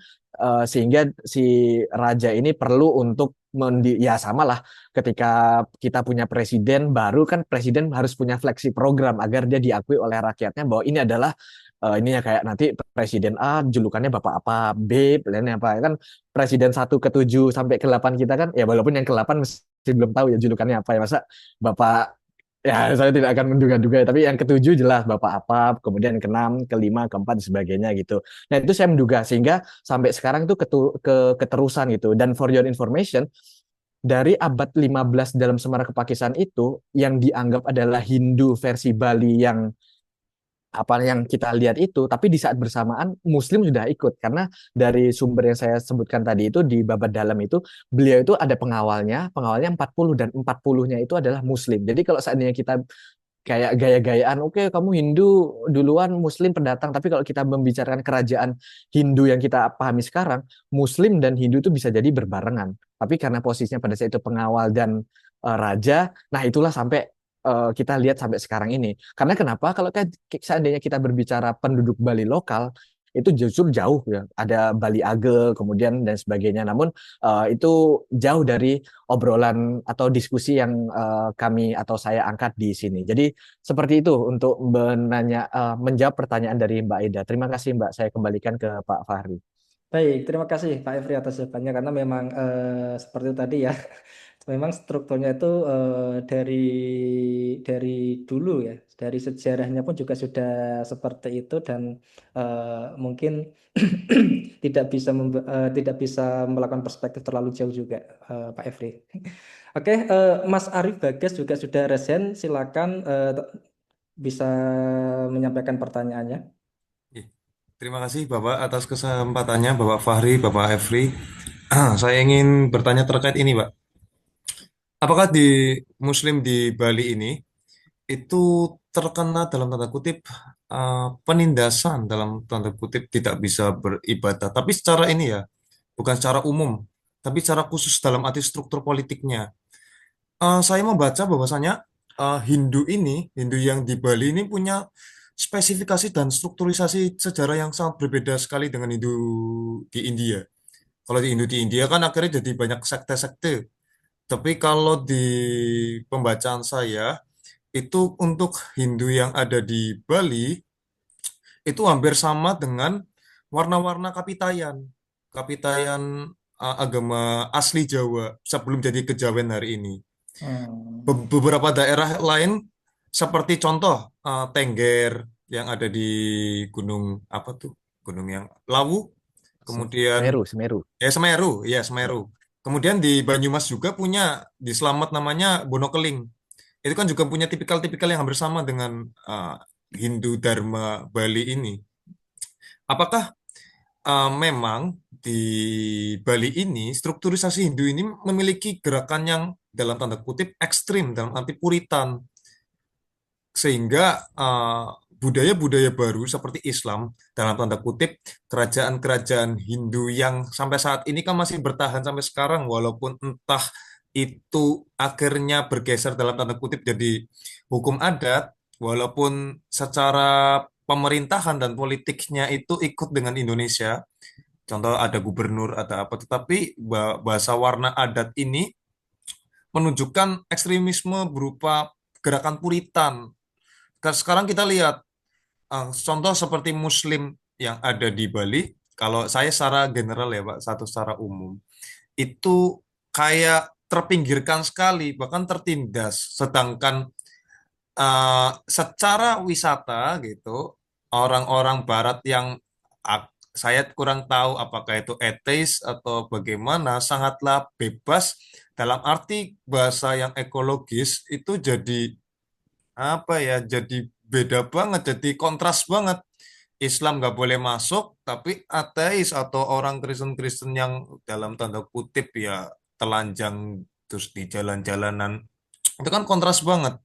sehingga si raja ini perlu untuk ya sama lah ketika kita punya presiden baru, kan presiden harus punya fleksi program agar dia diakui oleh rakyatnya bahwa ini adalah ini ya kayak nanti presiden A julukannya bapak apa, B lainnya apa, kan presiden 1 ke 7 sampai ke 8 kita kan ya, walaupun yang ke 8 masih belum tahu ya julukannya apa ya, masa bapak. Ya, saya tidak akan menduga-duga, tapi yang ke 7 jelas Bapak apa, kemudian ke 6, ke 5, ke 4, dan sebagainya gitu. Nah, itu saya menduga, sehingga sampai sekarang itu keterusan gitu. Dan for your information, dari abad 15 dalam Semara Kepakisan itu, yang dianggap adalah Hindu versi Bali yang apa yang kita lihat itu, tapi di saat bersamaan Muslim sudah ikut, karena dari sumber yang saya sebutkan tadi itu di babad dalam itu beliau itu ada pengawalnya 40 dan 40-nya itu adalah Muslim. Jadi kalau seandainya kita kayak gaya-gayaan, oke kamu Hindu duluan, Muslim pendatang, tapi kalau kita membicarakan kerajaan Hindu yang kita pahami sekarang, Muslim dan Hindu itu bisa jadi berbarengan. Tapi karena posisinya pada saat itu pengawal dan raja, nah itulah sampai kita lihat sampai sekarang ini. Karena kenapa? Kalau seandainya kita berbicara penduduk Bali lokal, itu justru jauh ya. Ada Bali Age, kemudian dan sebagainya. Namun itu jauh dari obrolan atau diskusi yang kami atau saya angkat di sini. Jadi seperti itu untuk menjawab pertanyaan dari Mbak Ida. Terima kasih Mbak. Saya kembalikan ke Pak Fahri. Baik, terima kasih Pak Efri atas jawabannya, karena memang seperti itu tadi ya. Memang strukturnya itu dari dulu ya, dari sejarahnya pun juga sudah seperti itu, dan mungkin tidak bisa melakukan perspektif terlalu jauh juga, Pak Efri. Oke, Mas Arif Bagas juga sudah resen, silakan bisa menyampaikan pertanyaannya. Oke. Terima kasih Bapak atas kesempatannya, Bapak Fahri, Bapak Efri. Saya ingin bertanya terkait ini, Pak. Apakah di Muslim di Bali ini itu terkena dalam tanda kutip penindasan dalam tanda kutip tidak bisa beribadah, tapi secara ini ya, bukan secara umum, tapi secara khusus dalam arti struktur politiknya. Saya membaca bahwasanya Hindu yang di Bali ini punya spesifikasi dan strukturisasi sejarah yang sangat berbeda sekali dengan Hindu di India. Kalau di Hindu di India kan akhirnya jadi banyak sekte-sekte. Tapi kalau di pembacaan saya, itu untuk Hindu yang ada di Bali, itu hampir sama dengan warna-warna kapitayan. Kapitayan agama asli Jawa sebelum jadi kejawen hari ini. Hmm. Beberapa daerah lain seperti contoh Tengger yang ada di gunung apa tuh? Gunung yang Lawu, kemudian Semeru. Semeru, ya Semeru. Kemudian di Banyumas juga punya di Slamet namanya Bonokeling. Itu kan juga punya tipikal-tipikal yang hampir sama dengan Hindu Dharma Bali ini. Apakah memang di Bali ini strukturisasi Hindu ini memiliki gerakan yang dalam tanda kutip ekstrim dalam arti puritan, sehingga budaya-budaya baru seperti Islam dalam tanda kutip kerajaan-kerajaan Hindu yang sampai saat ini kan masih bertahan sampai sekarang, walaupun entah itu akhirnya bergeser dalam tanda kutip jadi hukum adat, walaupun secara pemerintahan dan politiknya itu ikut dengan Indonesia, contoh ada gubernur, ada apa, tetapi bahasa warna adat ini menunjukkan ekstremisme berupa gerakan Puritan. Sekarang kita lihat contoh seperti Muslim yang ada di Bali, kalau saya secara general ya Pak, satu secara umum, itu kayak terpinggirkan sekali, bahkan tertindas. Sedangkan secara wisata gitu, orang-orang Barat yang saya kurang tahu apakah itu ateis atau bagaimana, sangatlah bebas dalam arti bahasa yang ekologis itu jadi apa ya, jadi beda banget, jadi kontras banget. Islam nggak boleh masuk, tapi ateis atau orang Kristen-Kristen yang dalam tanda kutip ya telanjang terus di jalan-jalanan itu kan kontras banget.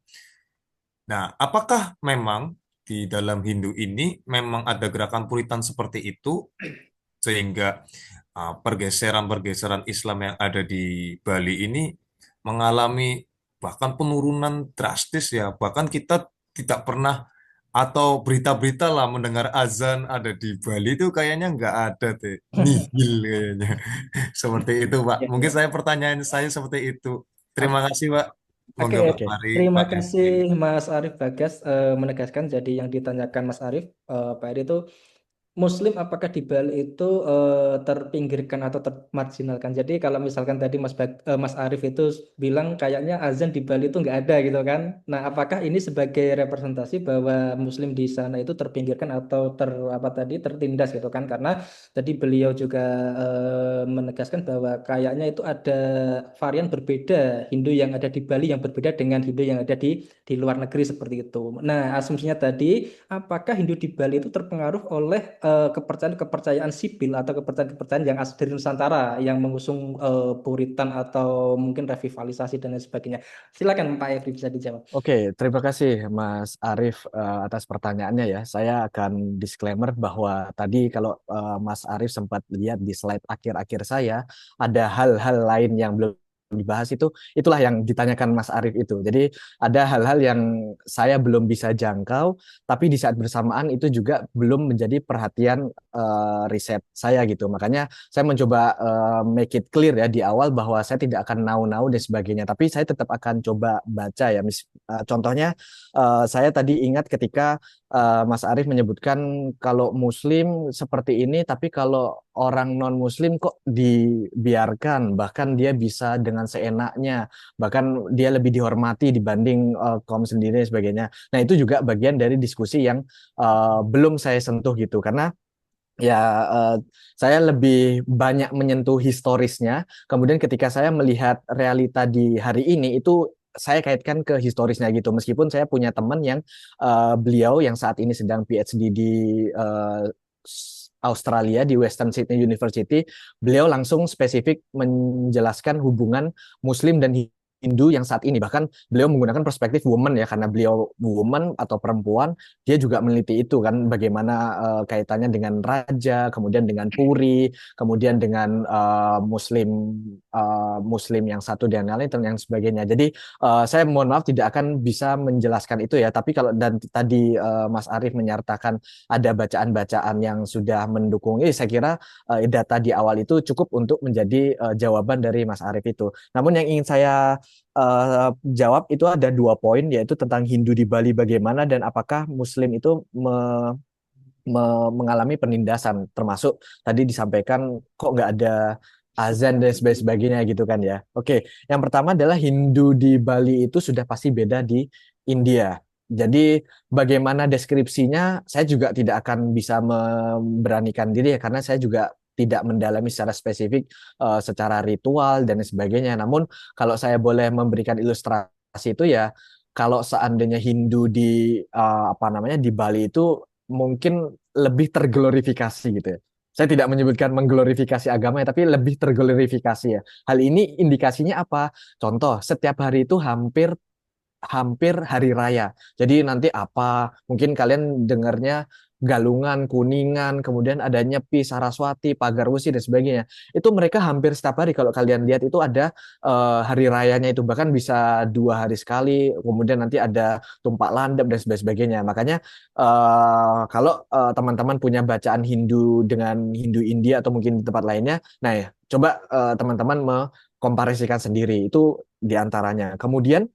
Nah, apakah memang di dalam Hindu ini memang ada gerakan Puritan seperti itu sehingga pergeseran-pergeseran Islam yang ada di Bali ini mengalami bahkan penurunan drastis ya. Bahkan kita tidak pernah atau berita-berita lah mendengar azan ada di Bali itu kayaknya nggak ada deh. Nihil kayaknya. Seperti itu, Pak. Ya, Mungkin ya. saya pertanyaan saya seperti itu. Terima kasih, Pak. Oke, Monggo Pak Oke. Fahri, terima Pak kasih Efri. Mas Arif Bagas menegaskan. Jadi yang ditanyakan Mas Arif, Pak Eri itu Muslim apakah di Bali itu terpinggirkan atau termarginalkan? Jadi kalau misalkan tadi Mas Arif itu bilang kayaknya azan di Bali itu nggak ada gitu kan? Nah, apakah ini sebagai representasi bahwa Muslim di sana itu terpinggirkan atau apa tadi tertindas gitu kan? Karena tadi beliau juga menegaskan bahwa kayaknya itu ada varian berbeda Hindu yang ada di Bali yang berbeda dengan Hindu yang ada di luar negeri seperti itu. Nah, asumsinya tadi apakah Hindu di Bali itu terpengaruh oleh kepercayaan-kepercayaan sipil atau kepercayaan-kepercayaan yang asli dari Nusantara yang mengusung Puritan atau mungkin revitalisasi dan lain sebagainya. Silakan Pak Efri bisa dijawab. Oke, terima kasih Mas Arif atas pertanyaannya ya. Saya akan disclaimer bahwa tadi kalau Mas Arif sempat lihat di slide akhir-akhir saya, ada hal-hal lain yang belum dibahas itulah yang ditanyakan Mas Arif itu. Jadi ada hal-hal yang saya belum bisa jangkau, tapi di saat bersamaan itu juga belum menjadi perhatian riset saya gitu. Makanya saya mencoba make it clear ya di awal bahwa saya tidak akan now-now dan sebagainya, tapi saya tetap akan coba baca ya. Contohnya saya tadi ingat ketika Mas Arief menyebutkan kalau Muslim seperti ini, tapi kalau orang non-Muslim kok dibiarkan, bahkan dia bisa dengan seenaknya, bahkan dia lebih dihormati dibanding kaum sendiri dan sebagainya. Nah itu juga bagian dari diskusi yang belum saya sentuh gitu, karena ya, saya lebih banyak menyentuh historisnya. Kemudian ketika saya melihat realita di hari ini itu saya kaitkan ke historisnya gitu. Meskipun saya punya teman yang beliau yang saat ini sedang PhD di Australia di Western Sydney University, beliau langsung spesifik menjelaskan hubungan Muslim dan Hindu yang saat ini. Bahkan beliau menggunakan perspektif woman ya, karena beliau woman atau perempuan, dia juga meneliti itu kan, bagaimana kaitannya dengan raja, kemudian dengan puri, kemudian dengan Muslim yang satu dan lain dan yang sebagainya. Jadi saya mohon maaf tidak akan bisa menjelaskan itu ya. Tapi kalau dan tadi Mas Arief menyertakan ada bacaan-bacaan yang sudah mendukung, saya kira data di awal itu cukup untuk menjadi jawaban dari Mas Arief itu. Namun yang ingin saya jawab itu ada 2 poin, yaitu tentang Hindu di Bali bagaimana dan apakah Muslim itu mengalami penindasan, termasuk tadi disampaikan kok nggak ada azan dan sebagainya gitu kan ya. Oke, yang pertama adalah Hindu di Bali itu sudah pasti beda di India. Jadi bagaimana deskripsinya saya juga tidak akan bisa memberanikan diri ya, karena saya juga tidak mendalami secara spesifik secara ritual dan sebagainya. Namun kalau saya boleh memberikan ilustrasi itu ya, kalau seandainya Hindu di apa namanya di Bali itu mungkin lebih terglorifikasi gitu ya. Saya tidak menyebutkan mengglorifikasi agama ya, tapi lebih terglorifikasi ya. Hal ini indikasinya apa? Contoh, setiap hari itu hampir hampir hari raya. Jadi nanti apa? Mungkin kalian dengarnya Galungan, Kuningan, kemudian ada Nyepi, Saraswati, Pagar Besi dan sebagainya. Itu mereka hampir setiap hari kalau kalian lihat itu ada hari rayanya itu, bahkan bisa 2 hari sekali. Kemudian nanti ada Tumpak Landep dan sebagainya. Makanya kalau teman-teman punya bacaan Hindu dengan Hindu India atau mungkin di tempat lainnya, nah ya coba teman-teman mengkomparasikan sendiri itu diantaranya. Kemudian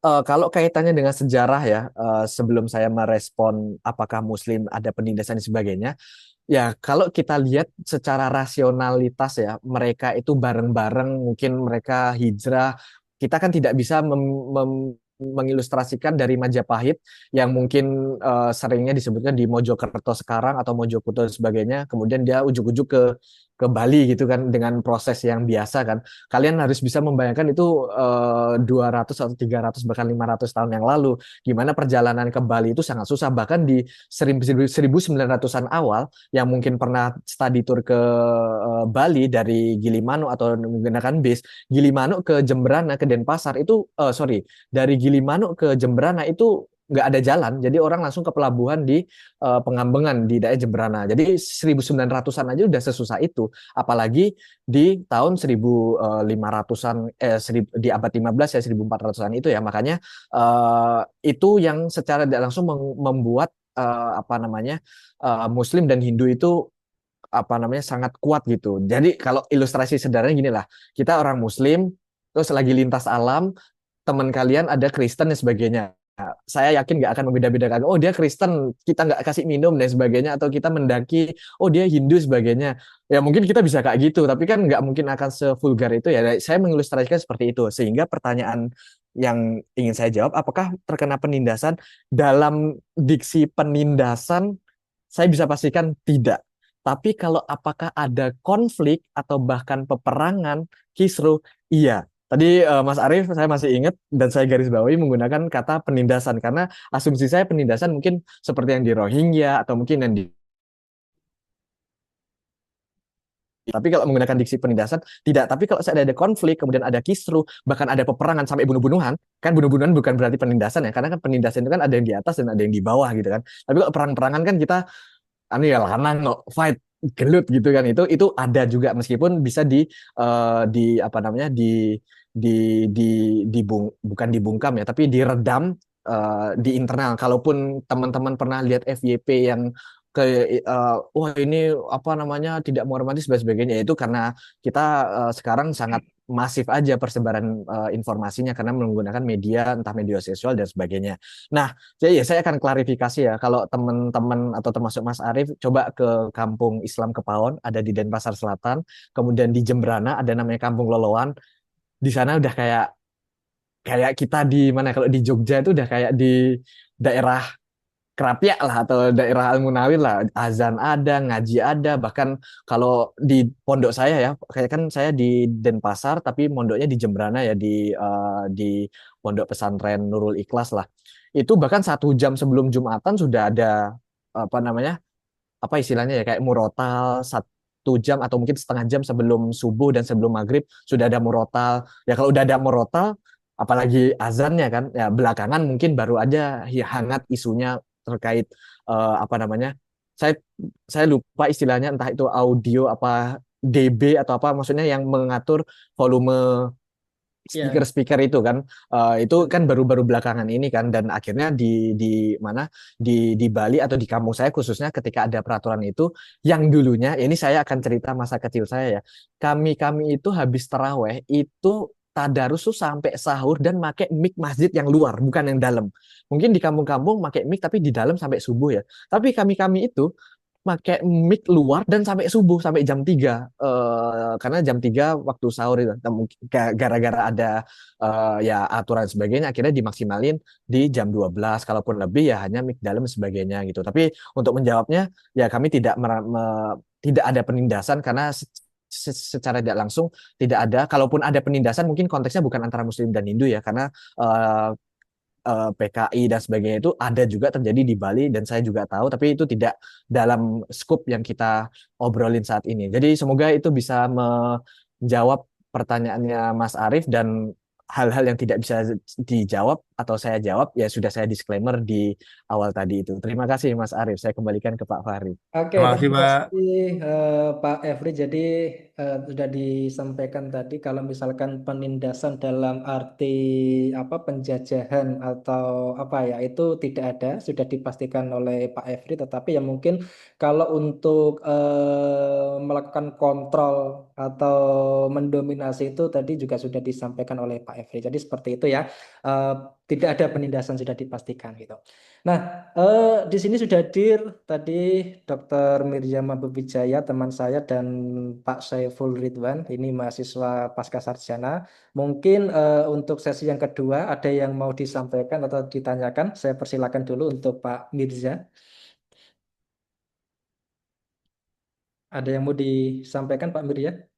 kalau kaitannya dengan sejarah ya, sebelum saya merespon apakah Muslim ada penindasan dan sebagainya, ya kalau kita lihat secara rasionalitas ya, mereka itu bareng-bareng, mungkin mereka hijrah, kita kan tidak bisa mengilustrasikan dari Majapahit yang mungkin seringnya disebutnya di Mojokerto sekarang atau Mojokerto dan sebagainya, kemudian dia ujuk-ujuk ke Bali gitu kan dengan proses yang biasa kan. Kalian harus bisa membayangkan itu 200 atau 300 bahkan 500 tahun yang lalu gimana perjalanan ke Bali itu sangat susah, bahkan di 1900-an awal yang mungkin pernah study tour ke Bali dari Gilimanuk atau menggunakan bis Gilimanuk ke Jembrana ke Denpasar itu dari Gilimanuk ke Jembrana itu nggak ada jalan, jadi orang langsung ke pelabuhan di Pengambengan di daerah Jembrana. Jadi 1900-an aja udah sesusah itu, apalagi di tahun 1500-an di abad 15 ya 1400-an itu ya. Makanya itu yang secara tidak langsung membuat apa namanya Muslim dan Hindu itu apa namanya sangat kuat gitu. Jadi kalau ilustrasi sederhananya gini lah, kita orang Muslim terus lagi lintas alam, teman kalian ada Kristen dan sebagainya. Nah, saya yakin nggak akan membeda-bedakan. Oh dia Kristen, kita nggak kasih minum dan sebagainya, atau kita mendaki, oh dia Hindu sebagainya. Ya mungkin kita bisa kayak gitu, tapi kan nggak mungkin akan sevulgar itu ya. Saya mengilustrasikan seperti itu, sehingga pertanyaan yang ingin saya jawab, apakah terkena penindasan? Dalam diksi penindasan, saya bisa pastikan tidak. Tapi kalau apakah ada konflik atau bahkan peperangan, kisruh, iya. Tadi Mas Arief saya masih ingat dan saya garis bawahi menggunakan kata penindasan karena asumsi saya penindasan mungkin seperti yang di Rohingya atau mungkin yang di. Tapi kalau menggunakan diksi penindasan tidak. Tapi kalau saya ada konflik, kemudian ada kisruh, bahkan ada peperangan sampai bunuh-bunuhan, kan bunuh-bunuhan bukan berarti penindasan ya, karena kan penindasan itu kan ada yang di atas dan ada yang di bawah gitu kan. Tapi kalau perang-perangan kan kita anu ya lanang kok fight gelut gitu kan, itu ada juga meskipun bisa di apa namanya bukan dibungkam ya tapi diredam di internal. Kalaupun teman-teman pernah lihat FYP yang ke wah ini apa namanya tidak menghormati dan sebagainya, itu karena kita sekarang sangat masif aja persebaran informasinya karena menggunakan media entah media sosial dan sebagainya. Nah, jadi ya saya akan klarifikasi ya, kalau teman-teman atau termasuk Mas Arief coba ke Kampung Islam Kepawon ada di Denpasar Selatan, kemudian di Jembrana ada namanya Kampung Loloan. Di sana udah kayak kayak kita di mana, kalau di Jogja itu udah kayak di daerah Kerapiak lah atau daerah Al-Munawir lah, azan ada, ngaji ada, bahkan kalau di pondok saya ya, kayak kan saya di Denpasar tapi mondoknya di Jembrana ya di pondok pesantren Nurul Ikhlas lah. Itu bahkan 1 jam sebelum Jumatan sudah ada apa namanya apa istilahnya ya kayak murotal 1 jam atau mungkin setengah jam sebelum subuh dan sebelum maghrib sudah ada murotal. Ya kalau udah ada murotal, apalagi azannya kan, ya belakangan mungkin baru aja hangat isunya terkait apa namanya. Saya saya lupa istilahnya, entah itu audio apa DB atau apa, maksudnya yang mengatur volume Ya, speaker-speaker itu kan. Itu kan baru-baru belakangan ini kan, dan akhirnya di mana di Bali atau di kampung saya khususnya ketika ada peraturan itu, yang dulunya ya ini saya akan cerita masa kecil saya ya, kami itu habis taraweh itu tadarus tuh sampai sahur dan pakai mic masjid yang luar bukan yang dalam. Mungkin di kampung-kampung pakai mic tapi di dalam sampai subuh ya, tapi kami itu pakai mic luar dan sampai subuh sampai jam 3, karena jam 3 waktu sahur itu. Nah, gara-gara ada ya aturan sebagainya akhirnya dimaksimalin di jam 12, kalaupun lebih ya hanya mic dalam sebagainya gitu. Tapi untuk menjawabnya ya kami tidak ada penindasan karena secara tidak langsung tidak ada. Kalaupun ada penindasan mungkin konteksnya bukan antara Muslim dan Hindu ya, karena eh, PKI dan sebagainya itu ada juga terjadi di Bali dan saya juga tahu, tapi itu tidak dalam skup yang kita obrolin saat ini. Jadi semoga itu bisa menjawab pertanyaannya Mas Arief, dan hal-hal yang tidak bisa dijawab atau saya jawab ya sudah saya disclaimer di awal tadi itu. Terima kasih Mas Arief. Saya kembalikan ke Pak Fahri. Oke, Terima kasih, terima Pak. kasih Pak Efri. Jadi sudah disampaikan tadi kalau misalkan penindasan dalam arti apa penjajahan atau apa ya itu tidak ada, sudah dipastikan oleh Pak Efri. Tetapi ya mungkin kalau untuk melakukan kontrol atau mendominasi itu tadi juga sudah disampaikan oleh Pak Efri. Jadi seperti itu ya. Eh, tidak ada penindasan, sudah dipastikan gitu. Nah, di sini sudah hadir tadi Dr. Mirza Mabuwijaya, teman saya, dan Pak Saiful Ridwan, ini mahasiswa pasca sarjana. Mungkin untuk sesi yang kedua ada yang mau disampaikan atau ditanyakan, saya persilakan dulu untuk Pak Mirza. Ada yang mau disampaikan Pak Mirza?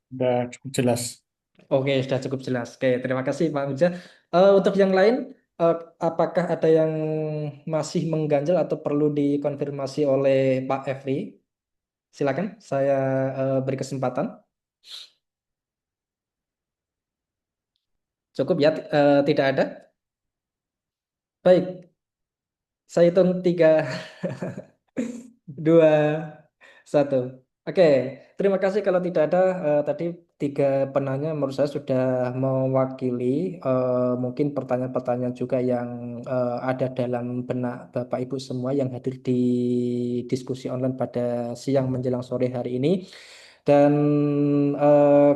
Udah cukup jelas. Oke, sudah cukup jelas. Oke, terima kasih Pak Mirza. Untuk yang lain, eh, apakah ada yang masih mengganjal atau perlu dikonfirmasi oleh Pak Efri? Silakan, saya beri kesempatan. Cukup ya, tidak ada. Baik, saya hitung 3, 2, 1. Oke, terima kasih. Kalau tidak ada, tadi 3 penanya menurut saya sudah mewakili mungkin pertanyaan-pertanyaan juga yang ada dalam benak Bapak Ibu semua yang hadir di diskusi online pada siang menjelang sore hari ini. Dan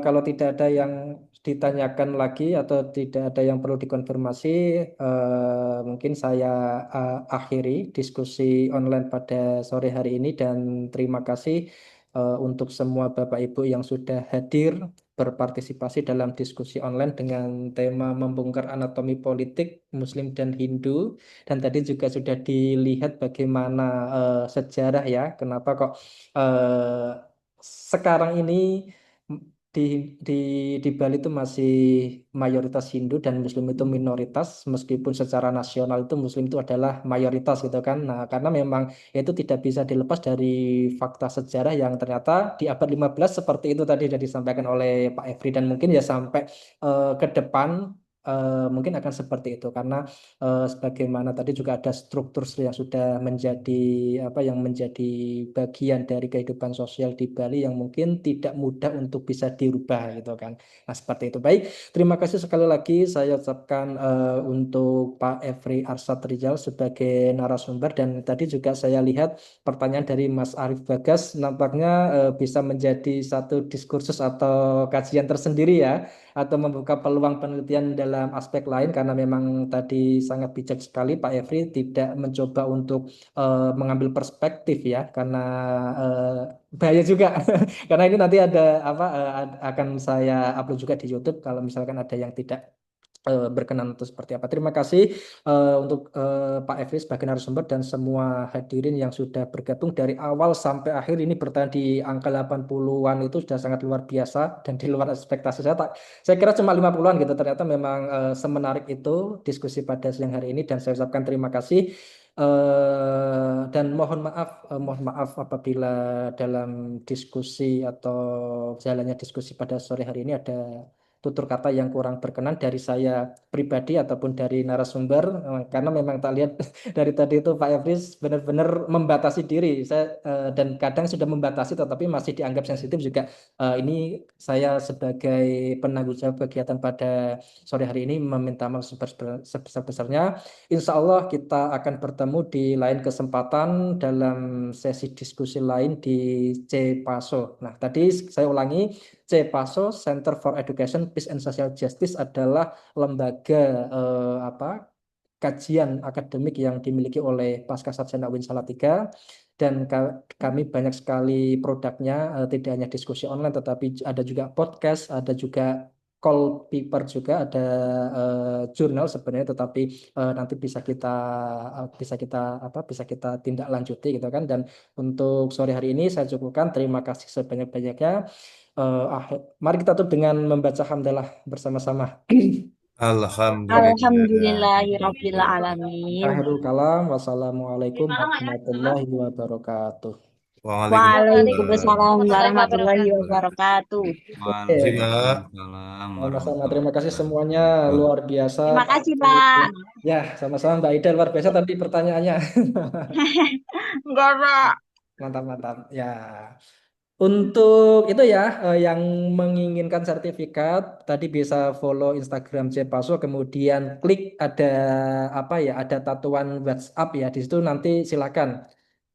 kalau tidak ada yang ditanyakan lagi atau tidak ada yang perlu dikonfirmasi, mungkin saya akhiri diskusi online pada sore hari ini, dan terima kasih untuk semua Bapak Ibu yang sudah hadir berpartisipasi dalam diskusi online dengan tema membongkar anatomi politik Muslim dan Hindu. Dan tadi juga sudah dilihat bagaimana sejarah ya, kenapa kok sekarang ini di di di Bali itu masih mayoritas Hindu dan Muslim itu minoritas, meskipun secara nasional itu Muslim itu adalah mayoritas gitu kan. Nah, karena memang itu tidak bisa dilepas dari fakta sejarah yang ternyata di abad 15 seperti itu tadi sudah disampaikan oleh Pak Efri, dan mungkin ya sampai ke depan mungkin akan seperti itu, karena sebagaimana tadi juga ada struktur yang sudah menjadi yang menjadi bagian dari kehidupan sosial di Bali yang mungkin tidak mudah untuk bisa dirubah gitu kan. Nah, seperti itu. Baik, terima kasih sekali lagi saya ucapkan untuk Pak Efri Arsyad Rizal sebagai narasumber, dan tadi juga saya lihat pertanyaan dari Mas Arif Bagas nampaknya bisa menjadi satu diskursus atau kajian tersendiri ya, atau membuka peluang penelitian dalam aspek lain, karena memang tadi sangat bijak sekali Pak Efri tidak mencoba untuk mengambil perspektif ya, karena bahaya juga karena ini nanti ada akan saya upload juga di YouTube kalau misalkan ada yang tidak berkenan untuk seperti apa. Terima kasih untuk Pak Efri sebagai narasumber dan semua hadirin yang sudah bergabung dari awal sampai akhir. Ini bertahan di angka 80-an itu sudah sangat luar biasa dan di luar ekspektasi saya. Saya kira cuma 50-an gitu. Ternyata memang semenarik itu diskusi pada siang hari ini, dan saya ucapkan terima kasih. Dan mohon maaf apabila dalam diskusi atau jalannya diskusi pada sore hari ini ada tutur kata yang kurang berkenan dari saya pribadi ataupun dari narasumber, karena memang tak lihat dari tadi itu Pak Efris benar-benar membatasi diri saya, dan kadang sudah membatasi tetapi masih dianggap sensitif juga. Ini saya sebagai penanggung jawab kegiatan pada sore hari ini meminta maaf sebesar-besarnya. Insya Allah kita akan bertemu di lain kesempatan dalam sesi diskusi lain di CEPASO. Nah, tadi saya ulangi, CEPASO, Center for Education, Peace and Social Justice, adalah lembaga kajian akademik yang dimiliki oleh Pasca Sarjana UIN Salatiga, dan kami banyak sekali produknya, tidak hanya diskusi online tetapi ada juga podcast, ada juga call paper, juga ada jurnal sebenarnya, tetapi nanti bisa kita tindak lanjuti gitu kan. Dan untuk sore hari ini saya cukupkan, terima kasih sebanyak-banyaknya. Mari kita tutup dengan membaca hamdalah bersama-sama. Alhamdulillah. Alhamdulillahirabbil alamin. Akhirul kalam, wassalamualaikum warahmatullahi wabarakatuh. Waalaikumsalam warahmatullahi wabarakatuh. Waalaikumsalam Sama-sama, terima kasih semuanya, luar biasa. Terima kasih, Pak. Ya, sama-sama Mbak Ida, luar biasa tadi pertanyaannya. Enggak, Pak. Mantap-mantap. Ya. Untuk itu ya, yang menginginkan sertifikat tadi bisa follow Instagram CEPASO, kemudian klik ada ada tatuan WhatsApp ya, di situ nanti silakan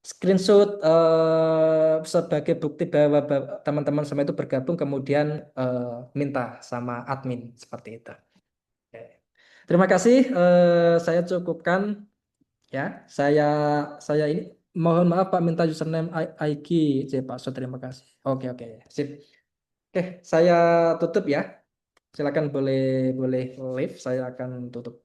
screenshot sebagai bukti bahwa teman-teman semua itu bergabung, kemudian minta sama admin seperti itu. Oke. Terima kasih. Saya cukupkan ya. Saya ini mohon maaf Pak, minta username Aiki C Pak. So, terima kasih. Oke, oke, sip. Oke, saya tutup ya. Silakan boleh leave. Saya akan tutup.